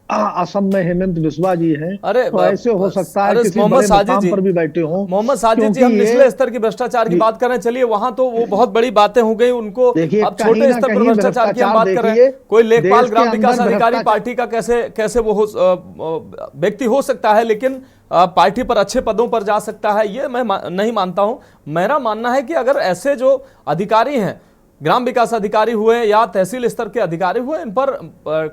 असम में हेमंत बिस्वा जी हैं। अरे तो ऐसे हो सकता है किसी मोहम्मद बड़े साजिद मुकाम पर भी बैठे हों। मोहम्मद साजिद जी, हम निचले स्तर की भ्रष्टाचार की बात करें, चलिए वहां तो वो बहुत बड़ी बातें हो गई उनको। अब छोटे स्तर पर भ्रष्टाचार की हम बात करें, कोई लेखपाल, ग्राम विकास अधिकारी पार्टी का कैसे वो व्यक्ति हो सकता है, लेकिन पार्टी पर अच्छे पदों पर जा सकता है, ये मैं नहीं मानता हूं। मेरा मानना है कि अगर ऐसे जो अधिकारी हैं, ग्राम विकास अधिकारी हुए या तहसील स्तर के अधिकारी हुए, इन पर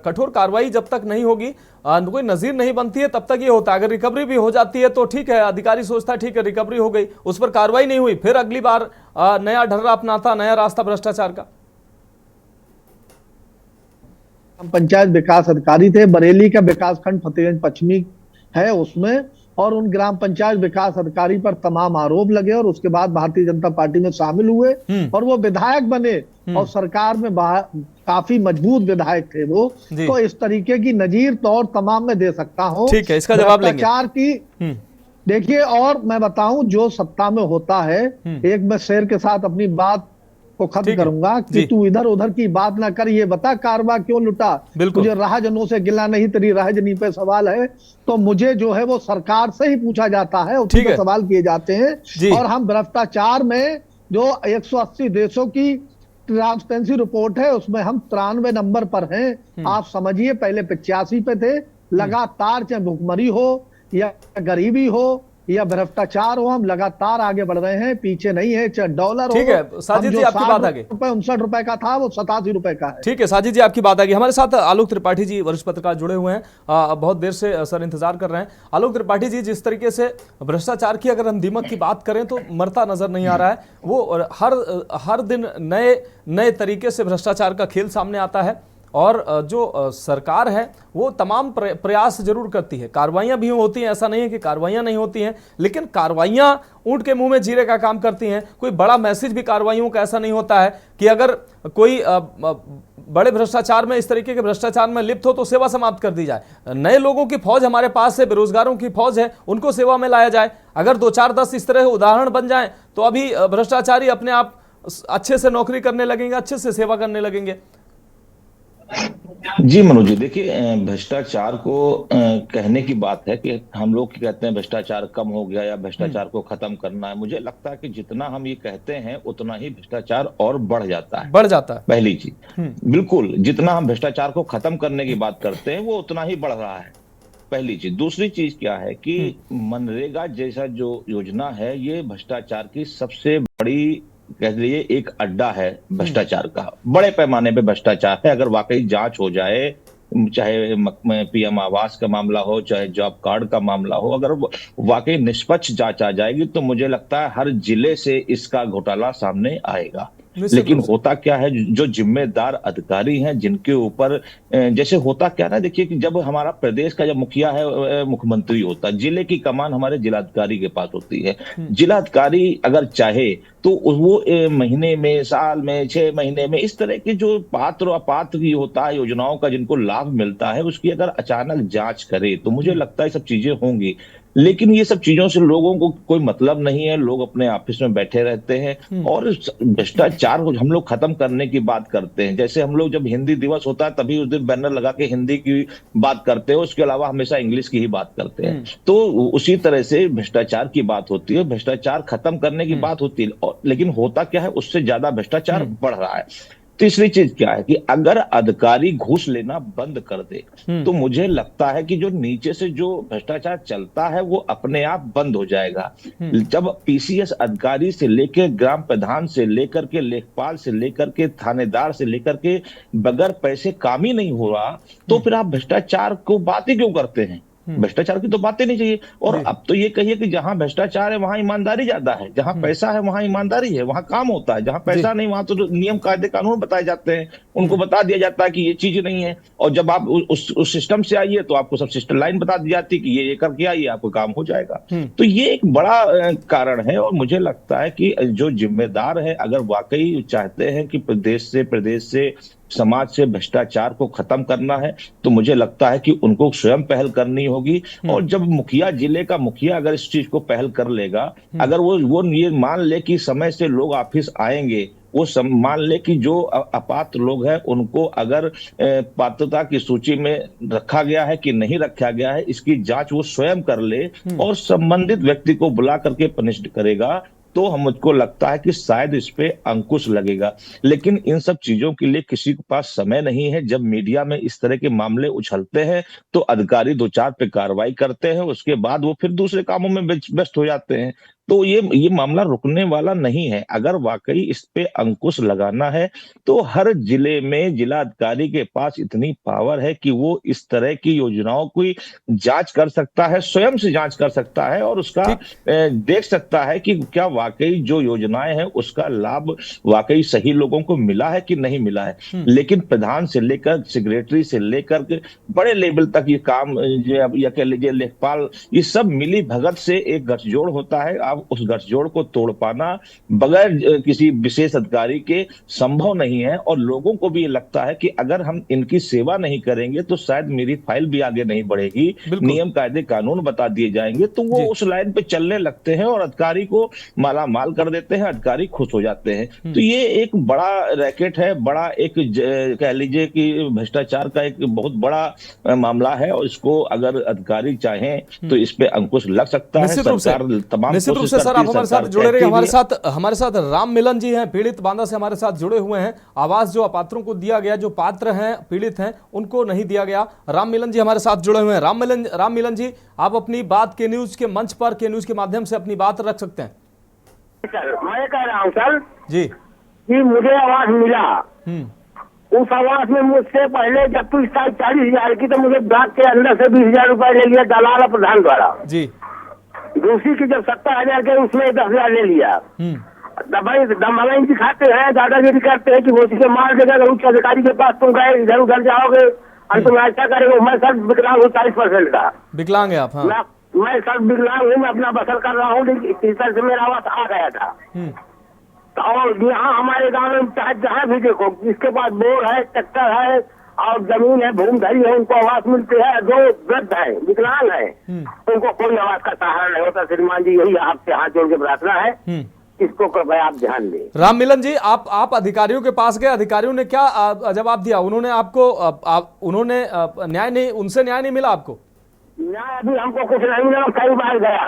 कठोर कार्रवाई जब तक नहीं होगी, कोई नजीर नहीं बनती है, तब तक ये होता है। अगर रिकवरी भी हो जाती है तो ठीक है, अधिकारी सोचता है ठीक है रिकवरी हो गई, उस पर कार्रवाई नहीं हुई, फिर अगली बार नया ढर्रा अपनाता, नया रास्ता भ्रष्टाचार का। पंचायत विकास अधिकारी थे, बरेली का विकास खंड फतेहगंज पश्चिमी है, उसमें और उन ग्राम पंचायत विकास अधिकारी पर तमाम आरोप लगे और उसके बाद भारतीय जनता पार्टी में शामिल हुए और वो विधायक बने और सरकार में काफी मजबूत विधायक थे वो। तो इस तरीके की नजीर तौर तमाम में दे सकता हूँ। ठीक है, इसका जवाब लेंगे। भ्रष्टाचार की देखिए, और मैं बताऊं जो सत्ता में होता है, एक मैं शेर के साथ अपनी बात को खत्म करूंगा कि तू इधर उधर की बात ना कर, ये बता कारवा क्यों लुटा, मुझे राहजनों से गिला नहीं, तेरी राहजनी पे सवाल है। तो मुझे जो है वो सरकार से ही पूछा जाता है, उसी पे सवाल किए जाते हैं। और हम भ्रष्टाचार में जो 180 देशों की ट्रांसपेरेंसी रिपोर्ट है उसमें हम 93 नंबर पर हैं। आप समझिए, पहले 85 पे थे। लगातार चाहे भुखमरी हो या गरीबी हो या भ्रष्टाचार हो, हम लगातार आगे बढ़ रहे हैं, पीछे नहीं है। चाहे डॉलर हो, ठीक है साजिद जी, आपकी बात आ गई। 59 रुपए का था वो 87 रुपए का है। ठीक है साजिद जी, आपकी बात आ गई। हमारे साथ आलोक त्रिपाठी जी वरिष्ठ पत्रकार जुड़े हुए हैं, बहुत देर से सर इंतजार कर रहे हैं। आलोक त्रिपाठी जी, जिस तरीके से भ्रष्टाचार की अगर हम दीमक की बात करें तो मरता नजर नहीं आ रहा है, वो हर दिन नए तरीके से भ्रष्टाचार का खेल सामने आता है और जो सरकार है वो तमाम प्रयास जरूर करती है, कार्रवाइयां भी होती हैं, ऐसा नहीं है कि कार्रवाइयां नहीं होती हैं, लेकिन कार्रवाइयां ऊंट के मुंह में जीरे का काम करती हैं। कोई बड़ा मैसेज भी कार्रवाइयों का ऐसा नहीं होता है कि अगर कोई बड़े भ्रष्टाचार में, इस तरीके के भ्रष्टाचार में लिप्त हो तो सेवा समाप्त कर दी जाए। नए लोगों की फौज हमारे पास है, बेरोजगारों की फौज है, उनको सेवा में लाया जाए। अगर 2 4 10 इस तरह उदाहरण बन जाए तो अभी भ्रष्टाचारी अपने आप अच्छे से नौकरी करने लगेंगे, अच्छे से सेवा करने लगेंगे। जी मनोज जी, देखिए भ्रष्टाचार को कहने की बात है कि हम लोग कहते हैं भ्रष्टाचार कम हो गया या भ्रष्टाचार को खत्म करना है। मुझे लगता है कि जितना हम ये कहते हैं उतना ही भ्रष्टाचार और बढ़ जाता है। पहली चीज, बिल्कुल जितना हम भ्रष्टाचार को खत्म करने की बात करते हैं वो उतना ही बढ़ रहा है, पहली चीज। दूसरी चीज क्या है कि मनरेगा जैसा जो योजना है ये भ्रष्टाचार की सबसे बड़ी कह लीजिए एक अड्डा है भ्रष्टाचार का, बड़े पैमाने पे भ्रष्टाचार है। अगर वाकई जांच हो जाए, चाहे पीएम आवास का मामला हो, चाहे जॉब कार्ड का मामला हो, अगर वाकई निष्पक्ष जांच आ जाएगी तो मुझे लगता है हर जिले से इसका घोटाला सामने आएगा। लेकिन होता क्या है, जो जिम्मेदार अधिकारी हैं जिनके ऊपर जैसे होता क्या ना, देखिए कि जब हमारा प्रदेश का जब मुखिया है, मुख्यमंत्री होता है, जिले की कमान हमारे जिलाधिकारी के पास होती है। जिलाधिकारी अगर चाहे तो वो महीने में, साल में, 6 महीने में इस तरह के जो पात्र अपात्र की होता है योजनाओं का जिनको लाभ मिलता है उसकी अगर अचानक जांच करे तो मुझे लगता है सब चीजें होंगी। लेकिन ये सब चीजों से लोगों को कोई मतलब नहीं है, लोग अपने ऑफिस में बैठे रहते हैं और भ्रष्टाचार को हम लोग खत्म करने की बात करते हैं। जैसे हम लोग जब हिंदी दिवस होता है तभी उस दिन बैनर लगा के हिंदी की बात करते हैं, उसके अलावा हमेशा इंग्लिश की ही बात करते हैं। तो उसी तरह से भ्रष्टाचार की बात होती है, भ्रष्टाचार खत्म करने की बात होती है, लेकिन होता क्या है उससे ज्यादा भ्रष्टाचार बढ़ रहा है। तीसरी चीज क्या है कि अगर अधिकारी घूस लेना बंद कर दे तो मुझे लगता है कि जो नीचे से जो भ्रष्टाचार चलता है वो अपने आप बंद हो जाएगा। जब पीसीएस अधिकारी से लेकर ग्राम प्रधान से लेकर के लेखपाल से लेकर के थानेदार से लेकर के बगैर पैसे काम ही नहीं हो रहा तो फिर आप भ्रष्टाचार को बात ही क्यों करते हैं? भ्रष्टाचार की तो बातें नहीं चाहिए। और अब तो ये कहिए कि जहां भ्रष्टाचार है वहां ईमानदारी ज्यादा है, जहां पैसा है वहां ईमानदारी है, वहां काम होता है। जहां पैसा नहीं वहां तो नियम कायदे कानून बताए जाते हैं, उनको बता दिया जाता है कि ये चीज नहीं है। और जब आप उस सिस्टम से आइए तो आपको सब सिस्टम लाइन बता दी जाती है कि ये करके आइए आपको काम हो जाएगा। तो ये एक बड़ा कारण है और मुझे लगता है कि जो जिम्मेदार है अगर वाकई चाहते हैं कि प्रदेश से समाज से भ्रष्टाचार को खत्म करना है तो मुझे लगता है कि उनको स्वयं पहल करनी होगी। और जब मुखिया, जिले का मुखिया अगर इस चीज को पहल कर लेगा, अगर वो ये मान ले कि समय से लोग ऑफिस आएंगे, वो मान ले कि जो अपात्र लोग हैं उनको अगर पात्रता की सूची में रखा गया है कि नहीं रखा गया है, इसकी जांच वो स्वयं कर ले और संबंधित व्यक्ति को बुला करके पनिश करेगा तो मुझको लगता है कि शायद इस पे अंकुश लगेगा। लेकिन इन सब चीजों के लिए किसी के पास समय नहीं है। जब मीडिया में इस तरह के मामले उछलते हैं तो अधिकारी 2-4 पे कार्रवाई करते हैं, उसके बाद वो फिर दूसरे कामों में व्यस्त हो जाते हैं। तो ये मामला रुकने वाला नहीं है। अगर वाकई इस पे अंकुश लगाना है तो हर जिले में जिलाधिकारी के पास इतनी पावर है कि वो इस तरह की योजनाओं की जांच कर सकता है, स्वयं से जांच कर सकता है और उसका देख सकता है कि क्या वाकई जो योजनाएं हैं उसका लाभ वाकई सही लोगों को मिला है कि नहीं मिला है। लेकिन प्रधान से लेकर सेक्रेटरी से लेकर के बड़े लेवल तक ये काम, या कह लीजिए लेखपाल, ये सब मिली भगत से एक गठजोड़ होता है। आप उस गठजोड़ को तोड़ पाना बगैर किसी विशेष अधिकारी के संभव नहीं है। और लोगों को भी ये लगता है कि अगर हम इनकी सेवा नहीं करेंगे तो शायद मेरी फाइल भी आगे नहीं बढ़ेगी, नियम कायदे कानून बता दिए जाएंगे, तो वो उस लाइन पे चलने लगते हैं और अधिकारी को माला माल कर देते हैं, अधिकारी खुश हो जाते हैं। तो ये एक बड़ा रैकेट है, बड़ा एक कह लीजिए कि भ्रष्टाचार का एक बहुत बड़ा मामला है और इसको अगर अधिकारी चाहें तो इस पे अंकुश लग सकता है। निश्चित रूप से सर, आप हमारे साथ जुड़े रहिए। हमारे साथ राम मिलन जी हैं, पीड़ित बांदा से हमारे साथ जुड़े हुए हैं। आवास जो अपात्रों को दिया गया, जो पात्र हैं, पीड़ित हैं, उनको नहीं दिया गया। राम मिलन जी हमारे साथ जुड़े हुए हैं। राम मिलन जी, आप अपनी बात के न्यूज के मंच पर, के न्यूज के माध्यम से अपनी बात रख सकते हैं। सर मैं कह रहा हूँ सर जी कि मुझे आवास मिला, उस आवास में मुझसे पहले जब तो 40,000 की, तो मुझे ब्लॉक के अंदर से 20,000 रुपए ले लिया दलाल प्रधान द्वारा जी। दूसरी की जब 70,000 के, उसमें 10,000 ले लिया। दबाई दमलाई दिखाते हैं, दादागिरी करते हैं कि वो चीजें मार देगा, उच्च अधिकारी के पास तुम गए, इधर उधर जाओगे और तुम ऐसा करेंगे। मैं सर विकलांग हूँ 40% का। विकलांग है आप? हाँ। मैं सर विकलांग हूँ, मैं अपना बसर कर रहा हूँ, लेकिन इस तरह से मेरा आवास आ गया था। और यहाँ हमारे गाँव में चाहे जहाँ भी देखो, जिसके पास बोर है, ट्रैक्टर है और जमीन है, भूमधरी है, उनको आवास मिलते हैं। जो वृद्ध है, विकलांग है, उनको कोई आवास का सहारा नहीं होता। श्रीमान जी, यही आपसे हाथ जोड़ के प्रार्थना है, इसको कृपया आप ध्यान दें। राम मिलन जी, आप अधिकारियों के पास गए, अधिकारियों ने क्या जवाब दिया? उन्होंने आपको उन्होंने न्याय नहीं, उनसे न्याय नहीं मिला आपको? न्याय अभी हमको कुछ नहीं मिला, कई बार गया,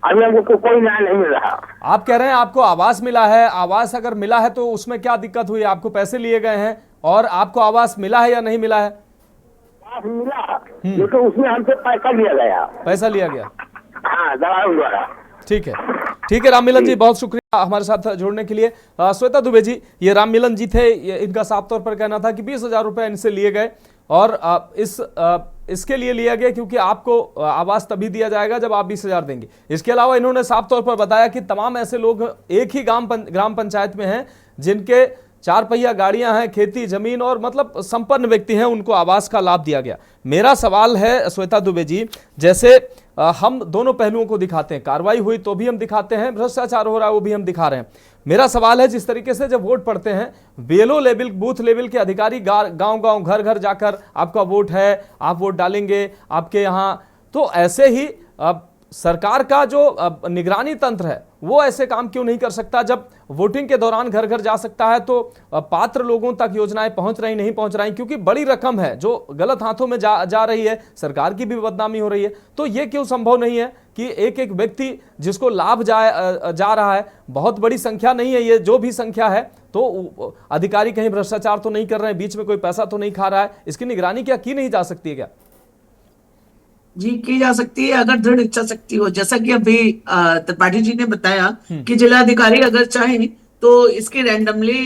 अभी हमको कोई न्याय नहीं मिल रहा। आप कह रहे हैं आपको आवास मिला है, आवास अगर मिला है तो उसमें क्या दिक्कत हुई? आपको पैसे लिए गए हैं और आपको आवास मिला है या नहीं मिला है? आवास मिला, लेकिन उसमें हमसे पैसा लिया गया। पैसा लिया गया? हाँ, दलाल द्वारा। ठीक है राम मिलन जी, बहुत शुक्रिया हमारे साथ जुड़ने के लिए। श्वेता दुबे जी, ये राम मिलन जी थे, इनका साफ तौर पर कहना था कि 20,000 रुपए इनसे लिए गए और इसके लिए लिया गया क्योंकि आपको आवास तभी दिया जाएगा जब आप 20,000 देंगे। इसके अलावा इन्होंने साफ तौर पर बताया कि तमाम ऐसे लोग एक ही ग्राम पंचायत में हैं जिनके 4 पहिया गाड़ियां हैं, खेती जमीन और मतलब संपन्न व्यक्ति हैं, उनको आवास का लाभ दिया गया। मेरा सवाल है श्वेता दुबे जी, जैसे हम दोनों पहलुओं को दिखाते हैं, कार्रवाई हुई तो भी हम दिखाते हैं, भ्रष्टाचार हो रहा है वो भी हम दिखा रहे हैं। मेरा सवाल है, जिस तरीके से जब वोट पड़ते हैं, बीएलओ लेवल, बूथ लेवल के अधिकारी गांव-गांव, घर-घर जाकर आपका वोट है, आप वोट डालेंगे आपके यहाँ, तो ऐसे ही सरकार का जो निगरानी तंत्र है वो ऐसे काम क्यों नहीं कर सकता? जब वोटिंग के दौरान घर घर जा सकता है तो पात्र लोगों तक योजनाएं पहुंच रही नहीं पहुंच रही, क्योंकि बड़ी रकम है जो गलत हाथों में जा रही है, सरकार की भी बदनामी हो रही है। तो ये क्यों संभव नहीं है कि एक एक व्यक्ति जिसको लाभ जा रहा है, बहुत बड़ी संख्या नहीं है ये, जो भी संख्या है, तो अधिकारी कहीं भ्रष्टाचार तो नहीं कर रहे हैं, बीच में कोई पैसा तो नहीं खा रहा है, इसकी निगरानी क्या की नहीं जा सकती है क्या? जी, की जा सकती है अगर दृढ़ इच्छा शक्ति हो। जैसा कि अभी त्रिपाठी जी ने बताया कि जिलाधिकारी अगर चाहे तो इसकी रैंडमली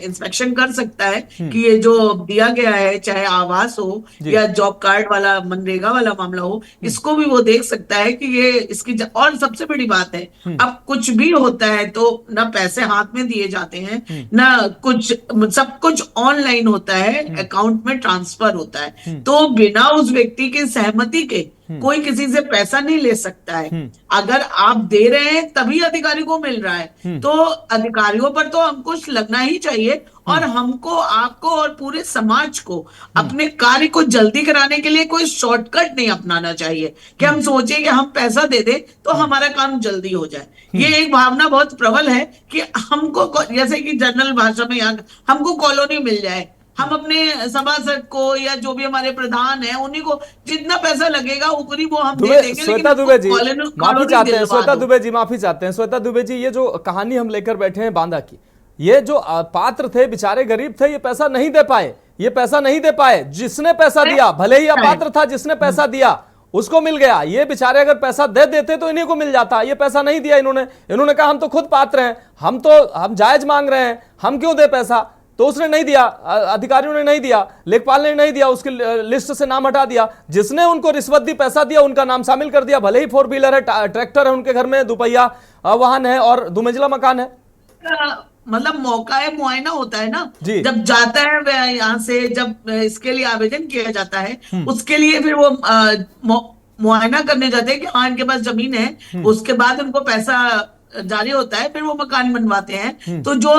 इंस्पेक्शन कर सकता है कि ये जो दिया गया है, चाहे आवास हो या जॉब कार्ड वाला, मनरेगा वाला मामला हो, इसको भी वो देख सकता है कि ये इसकी और सबसे बड़ी बात है, अब कुछ भी होता है तो ना पैसे हाथ में दिए जाते हैं, ना कुछ, सब कुछ ऑनलाइन होता है, अकाउंट में ट्रांसफर होता है, तो बिना उस व्यक्ति के सहमति के कोई किसी से पैसा नहीं ले सकता है। अगर आप दे रहे हैं तभी अधिकारी को मिल रहा है, तो अधिकारियों पर तो अंकुश लगना ही चाहिए और हमको, आपको और पूरे समाज को अपने कार्य को जल्दी कराने के लिए कोई शॉर्टकट नहीं अपनाना चाहिए कि हम सोचे कि हम पैसा दे दे तो हमारा काम जल्दी हो जाए। ये एक भावना बहुत प्रबल है कि हमको, जैसे कि जनरल भाषा में हमको कॉलोनी मिल जाए, हम अपने सभासद को या जो भी हमारे प्रधान है उन्हीं को जितना पैसा लगेगा ऊपरी वो हम दे देंगे। श्वेता दुबे जी माफी चाहते हैं, श्वेता दुबे जी माफी चाहते हैं। श्वेता दुबे जी, ये जो कहानी हम लेकर बैठे हैं बांदा की, ये जो पात्र थे, बेचारे गरीब थे, ये पैसा नहीं दे पाए, ये पैसा नहीं दे पाए। जिसने पैसा दिया, भले ही अपात्र था, जिसने पैसा दिया उसको मिल गया। ये बेचारे अगर पैसा दे देते तो इन्हीं को मिल जाता, ये पैसा नहीं दिया इन्होंने कहा हम तो खुद पात्र हैं, हम जायज मांग रहे हैं, हम क्यों दे पैसा, तो उसने नहीं दिया, अधिकारियों ने नहीं दिया, लेखपाल ने नहीं दिया, उसकी लिस्ट से नाम हटा दिया। जिसने उनको रिश्वत दी, पैसा दिया, उनका नाम शामिल कर दिया, भले ही 4 व्हीलर है, ट्रैक्टर है उनके घर में, दुपहिया वाहन है और दुमंजिला मकान है। मतलब मौका है, मुआयना होता है ना, जब जाता है यहाँ से, जब इसके लिए आवेदन किया जाता है, उसके लिए फिर वो मुआयना करने जाते हैं कि हाँ इनके पास जमीन है, उसके बाद उनको पैसा जारी होता है, फिर वो मकान बनवाते हैं। तो जो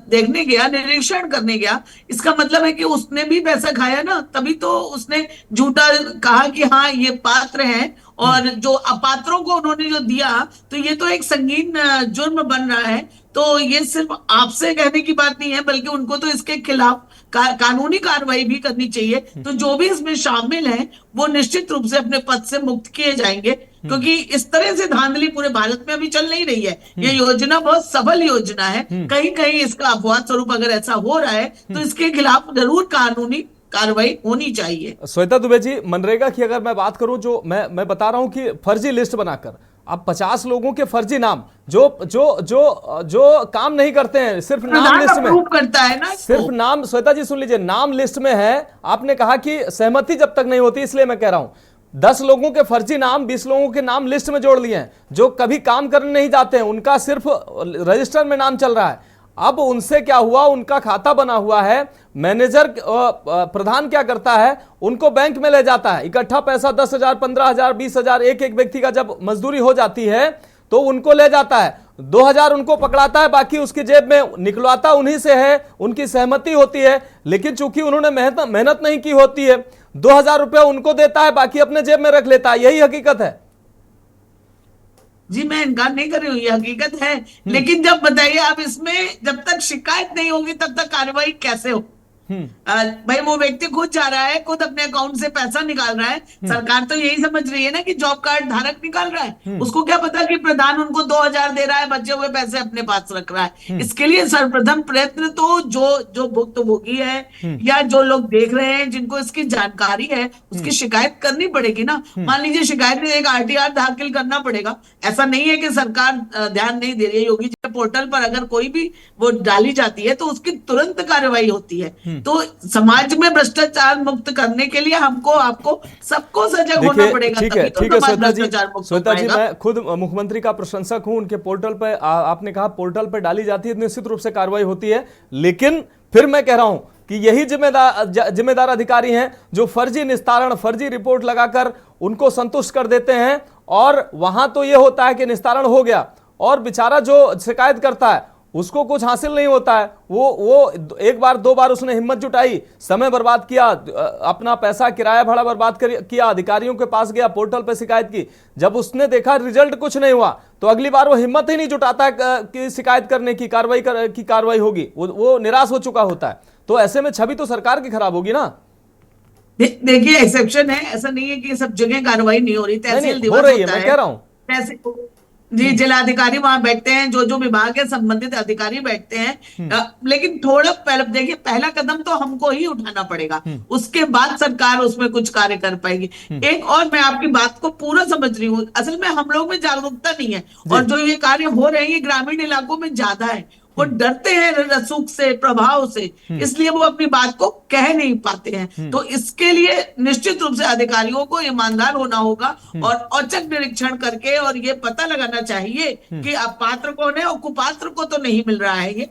देखने गया, निरीक्षण करने गया, इसका मतलब है कि उसने भी पैसा खाया ना, तभी तो उसने झूठा कहा कि हाँ ये पात्र हैं, और जो अपात्रों को उन्होंने जो दिया, तो ये तो एक संगीन जुर्म बन रहा है। तो ये सिर्फ आपसे कहने की बात नहीं है, बल्कि उनको तो इसके खिलाफ कानूनी कार्रवाई भी करनी चाहिए। तो जो भी इसमें शामिल हैं वो निश्चित रूप से अपने पद से मुक्त किए जाएंगे, क्योंकि इस तरह से धांधली पूरे भारत में अभी चल नहीं रही है। ये योजना बहुत सफल योजना है, कहीं कहीं इसका अपवाद स्वरूप अगर ऐसा हो रहा है तो इसके खिलाफ जरूर कानूनी कार्रवाई होनी चाहिए। श्वेता दुबे जी, मनरेगा की अगर मैं बात करूं, जो मैं बता रहा हूं कि फर्जी लिस्ट बनाकर अब 50 लोगों के फर्जी नाम जो जो जो जो काम नहीं करते हैं, सिर्फ नाम लिस्ट में करता है ना, सिर्फ नाम। श्वेता जी सुन लीजिए, नाम लिस्ट में है। आपने कहा कि सहमति जब तक नहीं होती, इसलिए मैं कह रहा हूं 10 लोगों के फर्जी नाम, 20 लोगों के नाम लिस्ट में जोड़ लिए हैं, जो कभी काम करने नहीं जाते हैं, उनका सिर्फ रजिस्टर में नाम चल रहा है। अब उनसे क्या हुआ, उनका खाता बना हुआ है, मैनेजर प्रधान क्या करता है, उनको बैंक में ले जाता है, इकट्ठा पैसा 10,000, 15,000, 20,000 एक एक व्यक्ति का जब मजदूरी हो जाती है तो उनको ले जाता है, 2,000 उनको पकड़ाता है, बाकी उसकी जेब में निकलवाता उन्हीं से है, उनकी सहमति होती है। लेकिन चूंकि उन्होंने मेहनत नहीं की होती है, 2,000 रुपया उनको देता है, बाकी अपने जेब में रख लेता है। यही हकीकत है जी, मैं इनकार नहीं कर रही हूँ, ये हकीकत है। लेकिन जब बताइए आप, इसमें जब तक शिकायत नहीं होगी तब तक कार्रवाई कैसे हो? भाई वो व्यक्ति खुद जा रहा है, खुद अपने अकाउंट से पैसा निकाल रहा है, सरकार तो यही समझ रही है ना कि जॉब कार्ड धारक निकाल रहा है, उसको क्या पता कि प्रधान उनको 2,000 दे रहा है, बचे हुए पैसे अपने पास रख रहा है। इसके लिए सर्वप्रथम प्रयत्न तो जो भुक्तभोगी है या जो लोग देख रहे हैं, जिनको इसकी जानकारी है, उसकी शिकायत करनी पड़ेगी ना। मान लीजिए शिकायत में एक RTR दाखिल करना पड़ेगा। ऐसा नहीं है कि सरकार ध्यान नहीं दे रही है। योगी जी पोर्टल पर अगर कोई भी वो डाली जाती है तो उसकी तुरंत कार्रवाई होती है। तो समाज में भ्रष्टाचार मुक्त करने के लिए हमको आपको सबको सजग होना पड़ेगा। ठीक है श्वेता जी, मैं खुद मुख्यमंत्री का प्रशंसक हूं। उनके पोर्टल पर आपने कहा पोर्टल पर डाली जाती है, निश्चित रूप से कार्रवाई होती है। लेकिन फिर मैं कह रहा हूं कि यही जिम्मेदार अधिकारी हैं जो फर्जी निस्तारण, फर्जी रिपोर्ट लगाकर उनको संतुष्ट कर देते हैं, और वहां तो यह होता है कि निस्तारण हो गया और बेचारा जो शिकायत करता है उसको कुछ हासिल नहीं होता है। वो एक बार 2 बार उसने हिम्मत जुटाई, समय बर्बाद किया, अपना पैसा किराया भाड़ा बर्बाद किया, अधिकारियों के पास गया, पोर्टल पे शिकायत की, जब उसने देखा रिजल्ट कुछ नहीं हुआ तो अगली बार वो हिम्मत ही नहीं जुटाता है कि शिकायत करने की, कार्रवाई होगी, वो निराश हो चुका होता है। तो ऐसे में छवि तो सरकार की खराब होगी ना। देखिए एक्सेप्शन है, ऐसा नहीं है कि सब जगह कार्रवाई नहीं हो रही। तहसील दिवस हो रही है, मैं कह रहा हूँ जी, जिलाधिकारी वहां बैठते हैं, जो विभाग है संबंधित अधिकारी बैठते हैं। लेकिन थोड़ा पहले देखिए, पहला कदम तो हमको ही उठाना पड़ेगा, उसके बाद सरकार उसमें कुछ कार्य कर पाएगी। एक और मैं आपकी बात को पूरा समझ रही हूँ, असल में हम लोग में जागरूकता नहीं है, और जो ये कार्य हो रहे हैं ये ग्रामीण इलाकों में ज्यादा है। वो डरते हैं रसूख से, प्रभाव से, इसलिए वो अपनी बात को कह नहीं पाते हैं। तो इसके लिए निश्चित रूप से अधिकारियों को ईमानदार होना होगा और औचक निरीक्षण करके और ये पता लगाना चाहिए कि अपात्र कौन है और कुपात्र को तो नहीं मिल रहा है। ये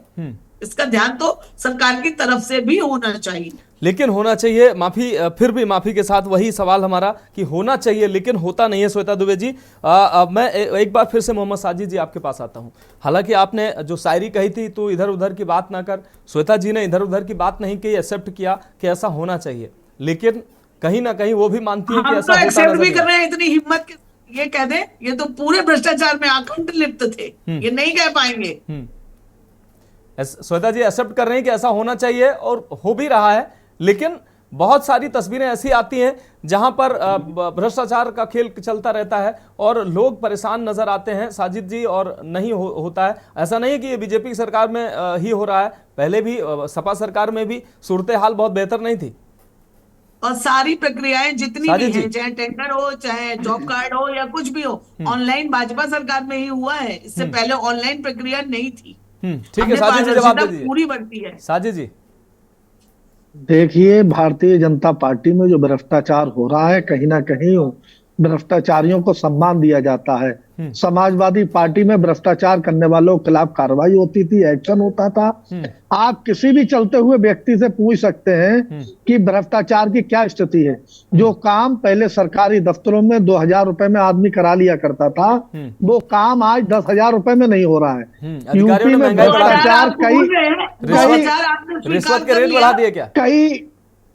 इसका ध्यान तो सरकार की तरफ से भी होना चाहिए। लेकिन होना चाहिए, माफी, फिर भी माफी के साथ वही सवाल हमारा कि होना चाहिए लेकिन होता नहीं है। श्वेता दुबे जी, मैं एक बार फिर से मोहम्मद साजिद जी आपके पास आता हूं। हालांकि आपने जो शायरी कही थी, तो इधर उधर की बात ना कर, श्वेता जी ने इधर उधर की बात नहीं की, एक्सेप्ट किया कि ऐसा होना चाहिए, लेकिन कहीं ना कहीं वो भी मानती है कि ऐसा एक्सेप्ट भी कर रहे हैं। इतनी हिम्मत ये कह दें, ये तो पूरे भ्रष्टाचार में आखंड लिप्त थे, ये नहीं कह पाएंगे। श्वेता जी एक्सेप्ट कर रहे हैं कि ऐसा होना चाहिए और हो भी रहा है, लेकिन बहुत सारी तस्वीरें ऐसी आती हैं जहां पर भ्रष्टाचार का खेल चलता रहता है और लोग परेशान नजर आते हैं साजिद जी, और नहीं होता है। ऐसा नहीं है कि ये बीजेपी सरकार में ही हो रहा है, पहले भी सपा सरकार में भी सूरत हाल बहुत बेहतर नहीं थी। और सारी प्रक्रियाएं जितनी भी साजिद जी। हैं, चाहे टेंडर हो, चाहे जॉब कार्ड हो, या कुछ भी हो, ऑनलाइन भाजपा सरकार में ही हुआ है। इससे पहले ऑनलाइन प्रक्रिया नहीं थी। ठीक है हमने साजिद जी, जवाब दे पारदर्शिता दीजिए पूरी बरती है। साजिद जी। देखिए, भारतीय जनता पार्टी में जो भ्रष्टाचार हो रहा है, कहीं ना कहीं भ्रष्टाचारियों को सम्मान दिया जाता है। समाजवादी पार्टी में भ्रष्टाचार करने वालों के खिलाफ कार्रवाई होती थी, एक्शन होता था। आप किसी भी चलते हुए व्यक्ति से पूछ सकते हैं कि भ्रष्टाचार की क्या स्थिति है। जो काम पहले सरकारी दफ्तरों में 2,000 रुपए में आदमी करा लिया करता था, वो काम आज 10,000 रुपए में नहीं हो रहा है। यूपी में भ्रष्टाचार रिश्वत के रेट बढ़ा दिए क्या?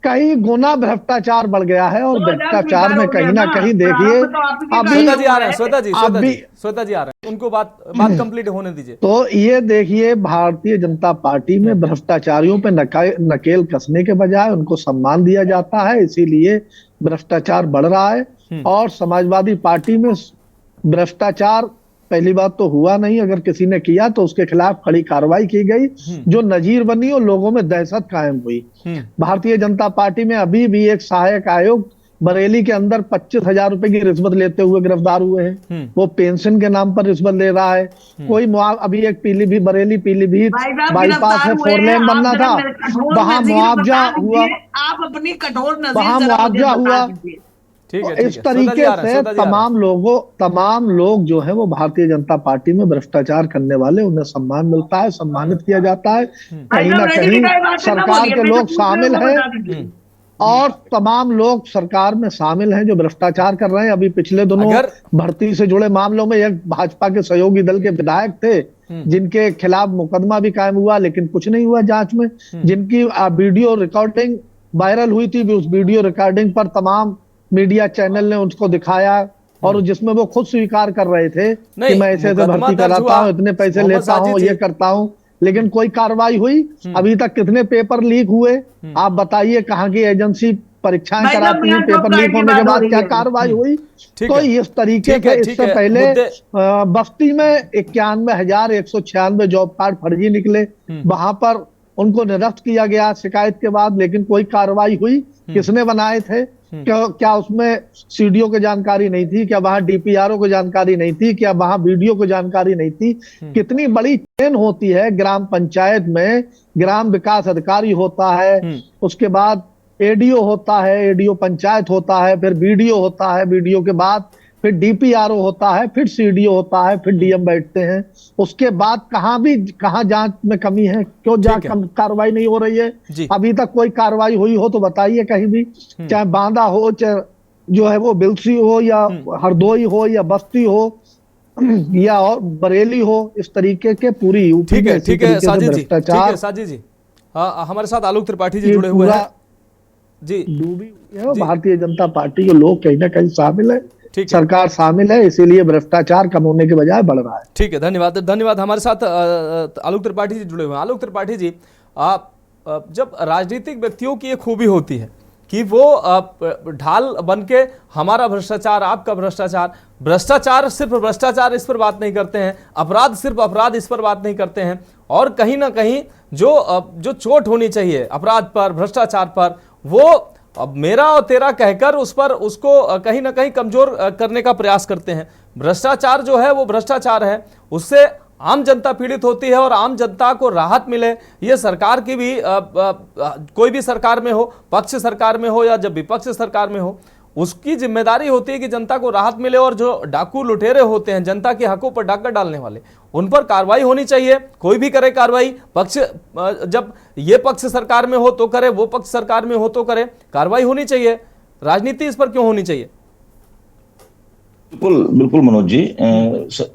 कई गुना भ्रष्टाचार बढ़ गया है। और भ्रष्टाचार में कहीं ना कहीं देखिए, अभी श्वेता जी आ रहे हैं, श्वेता जी आ रहे हैं, उनको बात कंप्लीट होने दीजिए। तो ये देखिए, भारतीय जनता पार्टी में भ्रष्टाचारियों पे नकेल कसने के बजाय उनको सम्मान दिया जाता है, इसीलिए भ्रष्टाचार बढ़ रहा है। और समाजवादी पार्टी में भ्रष्टाचार पहली बात तो हुआ नहीं, अगर किसी ने किया तो उसके खिलाफ कड़ी कार्रवाई की गई, जो नजीर बनी और लोगों में दहशत कायम हुई। भारतीय जनता पार्टी में अभी भी एक सहायक आयोग बरेली के अंदर 25,000 रुपए की रिश्वत लेते हुए गिरफ्तार हुए हैं। वो पेंशन के नाम पर रिश्वत ले रहा है। कोई अभी एक बरेली पीलीभीत बाईपास है, 4 लेन बनना था, वहां मुआवजा हुआ, आप अपनी कठोर नज़र वहां मुआवजा हुआ। ठीक है, इस तरीके से तमाम लोग जो है वो भारतीय जनता पार्टी में भ्रष्टाचार करने वाले, उन्हें सम्मान मिलता है, सम्मानित किया जाता है। कहीं ना कहीं सरकार के लोग शामिल हैं और तमाम लोग सरकार में शामिल हैं जो भ्रष्टाचार कर रहे हैं। अभी पिछले दिनों भर्ती से जुड़े मामलों में एक भाजपा के सहयोगी दल के विधायक थे, जिनके खिलाफ मुकदमा भी कायम हुआ, लेकिन कुछ नहीं हुआ जांच में। जिनकी वीडियो रिकॉर्डिंग वायरल हुई थी, उस वीडियो रिकॉर्डिंग पर तमाम मीडिया चैनल ने उसको दिखाया, और जिसमें वो खुद स्वीकार कर रहे थे कि मैं ऐसे भर्ती कराता हूँ, इतने पैसे लेता हूँ, ये करता हूँ, लेकिन कोई कार्रवाई हुई? अभी तक कितने पेपर लीक हुए? आप बताइए, कहाँ की एजेंसी परीक्षाएं कराती है, पेपर लीक होने के बाद क्या कार्रवाई हुई? तो इस तरीके से इससे पहले बस्ती में 91,196 जॉब कार्ड फर्जी निकले, वहां पर उनको निरस्त किया गया शिकायत के बाद, लेकिन कोई कार्रवाई हुई? किसने बनाए थे? क्या उसमें सीडीओ को जानकारी नहीं थी? क्या वहां डीपीआरओ को जानकारी नहीं थी? क्या वहां वीडियो को जानकारी नहीं थी? कितनी बड़ी चेन होती है ग्राम पंचायत में। ग्राम विकास अधिकारी होता है, उसके बाद एडीओ होता है, एडीओ पंचायत होता है, फिर बीडीओ होता है, बीडीओ के बाद फिर डीपीआरओ होता है, फिर सीडीओ होता है, फिर डीएम बैठते हैं। उसके बाद कहाँ जांच में कमी है? क्यों कार्रवाई नहीं हो रही है? अभी तक कोई कार्रवाई हुई हो तो बताइए कहीं भी, चाहे बांदा हो, चाहे जो है वो बिलसी हो, या हरदोई हो, या बस्ती हो, या और बरेली हो। इस तरीके के पूरी यूपी में ठीक है साजिद जी। हाँ, हमारे साथ आलोक त्रिपाठी जी जुड़े हुए हैं जी। भारतीय जनता पार्टी के लोग कहीं ना कहीं शामिल है, सरकार शामिल है, इसीलिए भ्रष्टाचार कम होने के बजाय बढ़ रहा है। ठीक है, धन्यवाद। हमारे साथ आलोक त्रिपाठी जी जुड़े हुए हैं। आलोक त्रिपाठी जी, आप जब राजनीतिक व्यक्तियों की एक खूबी होती है कि वो ढाल बन के हमारा भ्रष्टाचार, आपका भ्रष्टाचार सिर्फ भ्रष्टाचार इस पर बात नहीं करते हैं, अपराध सिर्फ अपराध इस पर बात नहीं करते हैं, और कहीं ना कहीं जो चोट होनी चाहिए अपराध पर, भ्रष्टाचार पर, वो अब मेरा और तेरा कहकर उसको कहीं ना कहीं कमजोर करने का प्रयास करते हैं। भ्रष्टाचार जो है वो भ्रष्टाचार है, उससे आम जनता पीड़ित होती है, और आम जनता को राहत मिले, ये सरकार की भी कोई भी सरकार में हो, पक्ष सरकार में हो या जब विपक्ष सरकार में हो, उसकी जिम्मेदारी होती है कि जनता को राहत मिले। और जो डाकू लुटेरे होते हैं, जनता के हकों पर डाका डालने वाले, उन पर कार्रवाई होनी चाहिए। कोई भी करे कार्रवाई, पक्ष जब ये पक्ष सरकार में हो तो करे, वो पक्ष सरकार में हो तो करे, कार्रवाई होनी चाहिए। राजनीति इस पर क्यों होनी चाहिए? बिल्कुल मनोज जी,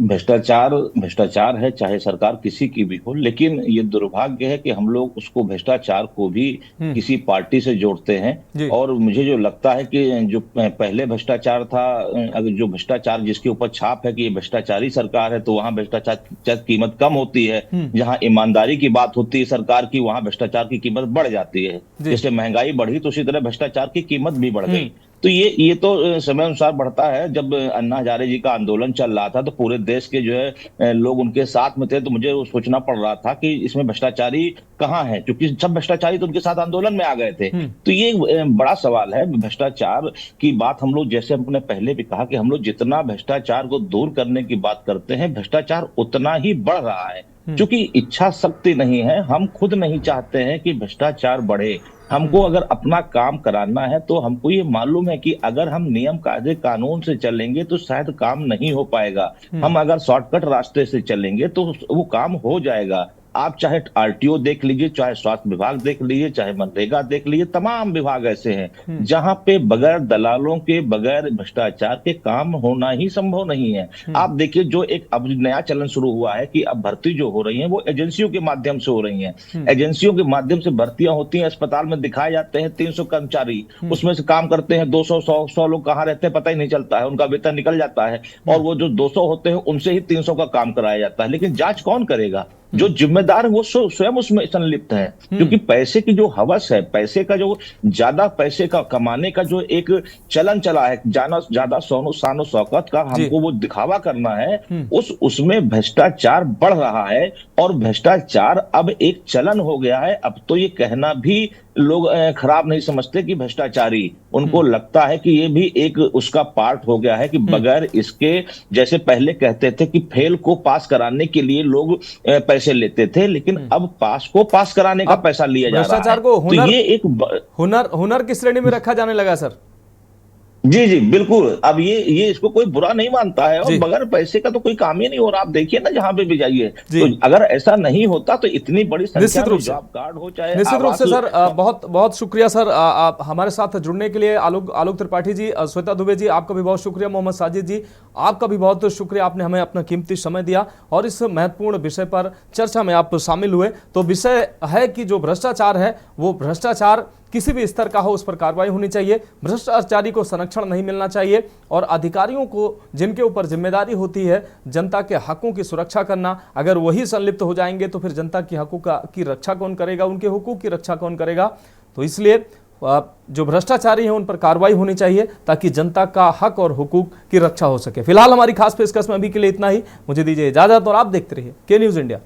भ्रष्टाचार है, चाहे सरकार किसी की भी हो, लेकिन ये दुर्भाग्य है कि हम लोग उसको भ्रष्टाचार को भी किसी पार्टी से जोड़ते हैं। और मुझे जो लगता है कि जो पहले भ्रष्टाचार था, अगर जो भ्रष्टाचार जिसके ऊपर छाप है कि ये भ्रष्टाचारी सरकार है, तो वहां भ्रष्टाचार की कीमत कम होती है। जहां ईमानदारी की बात होती है सरकार की, वहां भ्रष्टाचार की कीमत बढ़ जाती है। जैसे महंगाई बढ़ी तो उसी तरह भ्रष्टाचार की कीमत भी बढ़ गई। तो ये तो समय अनुसार बढ़ता है। जब अन्ना हजारे जी का आंदोलन चल रहा था तो पूरे देश के जो है लोग उनके साथ में थे, तो मुझे वो सोचना पड़ रहा था कि इसमें भ्रष्टाचारी कहाँ है, क्योंकि सब भ्रष्टाचारी तो उनके साथ आंदोलन में आ गए थे। तो ये एक बड़ा सवाल है भ्रष्टाचार की बात। हम लोग जैसे हमने पहले भी कहा कि हम लोग जितना भ्रष्टाचार को दूर करने की बात करते हैं, भ्रष्टाचार उतना ही बढ़ रहा है। क्योंकि इच्छा शक्ति नहीं है, हम खुद नहीं चाहते हैं कि भ्रष्टाचार बढ़े। हमको अगर अपना काम कराना है तो हमको ये मालूम है कि अगर हम नियम कायदे कानून से चलेंगे तो शायद काम नहीं हो पाएगा। हम अगर शॉर्टकट रास्ते से चलेंगे तो वो काम हो जाएगा। आप चाहे आरटीओ देख लीजिए, चाहे स्वास्थ्य विभाग देख लीजिए, चाहे मनरेगा देख लीजिए, तमाम विभाग ऐसे हैं जहां पे बगैर दलालों के, बगैर भ्रष्टाचार के काम होना ही संभव नहीं है। आप देखिए, जो एक अब नया चलन शुरू हुआ है कि अब भर्ती जो हो रही है वो एजेंसियों के माध्यम से हो रही है। एजेंसियों के माध्यम से भर्तियां होती हैं, अस्पताल में दिखाए जाते हैं 300 कर्मचारी, उसमें से काम करते हैं 200, 100 लोग कहाँ रहते हैं पता ही नहीं चलता है, उनका वेतन निकल जाता है, और वो जो 200 होते हैं उनसे ही 300 का काम कराया जाता है। लेकिन जांच कौन करेगा? जो जिम्मेदार है वो स्वयं उसमें संलिप्त है, क्योंकि पैसे की जो हवस है, पैसे का जो ज्यादा पैसे का कमाने का जो एक चलन चला है, ज्यादा शानो शौकत का हमको वो दिखावा करना है, उसमें भ्रष्टाचार बढ़ रहा है। और भ्रष्टाचार अब एक चलन हो गया है। अब तो ये कहना भी लोग खराब नहीं समझते कि भ्रष्टाचारी, उनको लगता है कि ये भी एक उसका पार्ट हो गया है कि बगैर इसके, जैसे पहले कहते थे कि फेल को पास कराने के लिए लोग पैसे लेते थे, लेकिन अब पास को पास कराने का पैसा लिया जा रहा है। भ्रष्टाचार को तो ये एक हुनर की श्रेणी में रखा जाने लगा सर। जी जी बिल्कुल। अब ये इसको कोई बुरा नहीं मानता है, और बगैर पैसे का तो कोई काम ही नहीं हो रहा। आप देखिए ना, जहां पे भी जाइए, तो अगर ऐसा नहीं होता तो इतनी बड़ी संख्या में जॉब कार्ड हो, चाहे निश्चित रूप से सर। बहुत बहुत शुक्रिया सर हमारे साथ जुड़ने के लिए। आलोक त्रिपाठी जी, श्वेता दुबे जी, आपका भी बहुत शुक्रिया। मोहम्मद साजिद जी, आपका भी बहुत शुक्रिया, आपने हमें अपना कीमती समय दिया और इस महत्वपूर्ण विषय पर चर्चा में आप शामिल हुए। तो विषय है कि जो भ्रष्टाचार है वो भ्रष्टाचार किसी भी स्तर का हो, उस पर कार्रवाई होनी चाहिए। भ्रष्टाचारी को संरक्षण नहीं मिलना चाहिए, और अधिकारियों को जिनके ऊपर जिम्मेदारी होती है जनता के हकों की सुरक्षा करना, अगर वही संलिप्त हो जाएंगे तो फिर जनता की हकों की रक्षा कौन करेगा, उनके हुकूक की रक्षा कौन करेगा। तो इसलिए जो भ्रष्टाचारी हैं उन पर कार्रवाई होनी चाहिए ताकि जनता का हक और हुकूक की रक्षा हो सके। फिलहाल हमारी खास पेशकश में अभी के लिए इतना ही। मुझे दीजिए इजाजत और आप देखते रहिए के न्यूज़ इंडिया।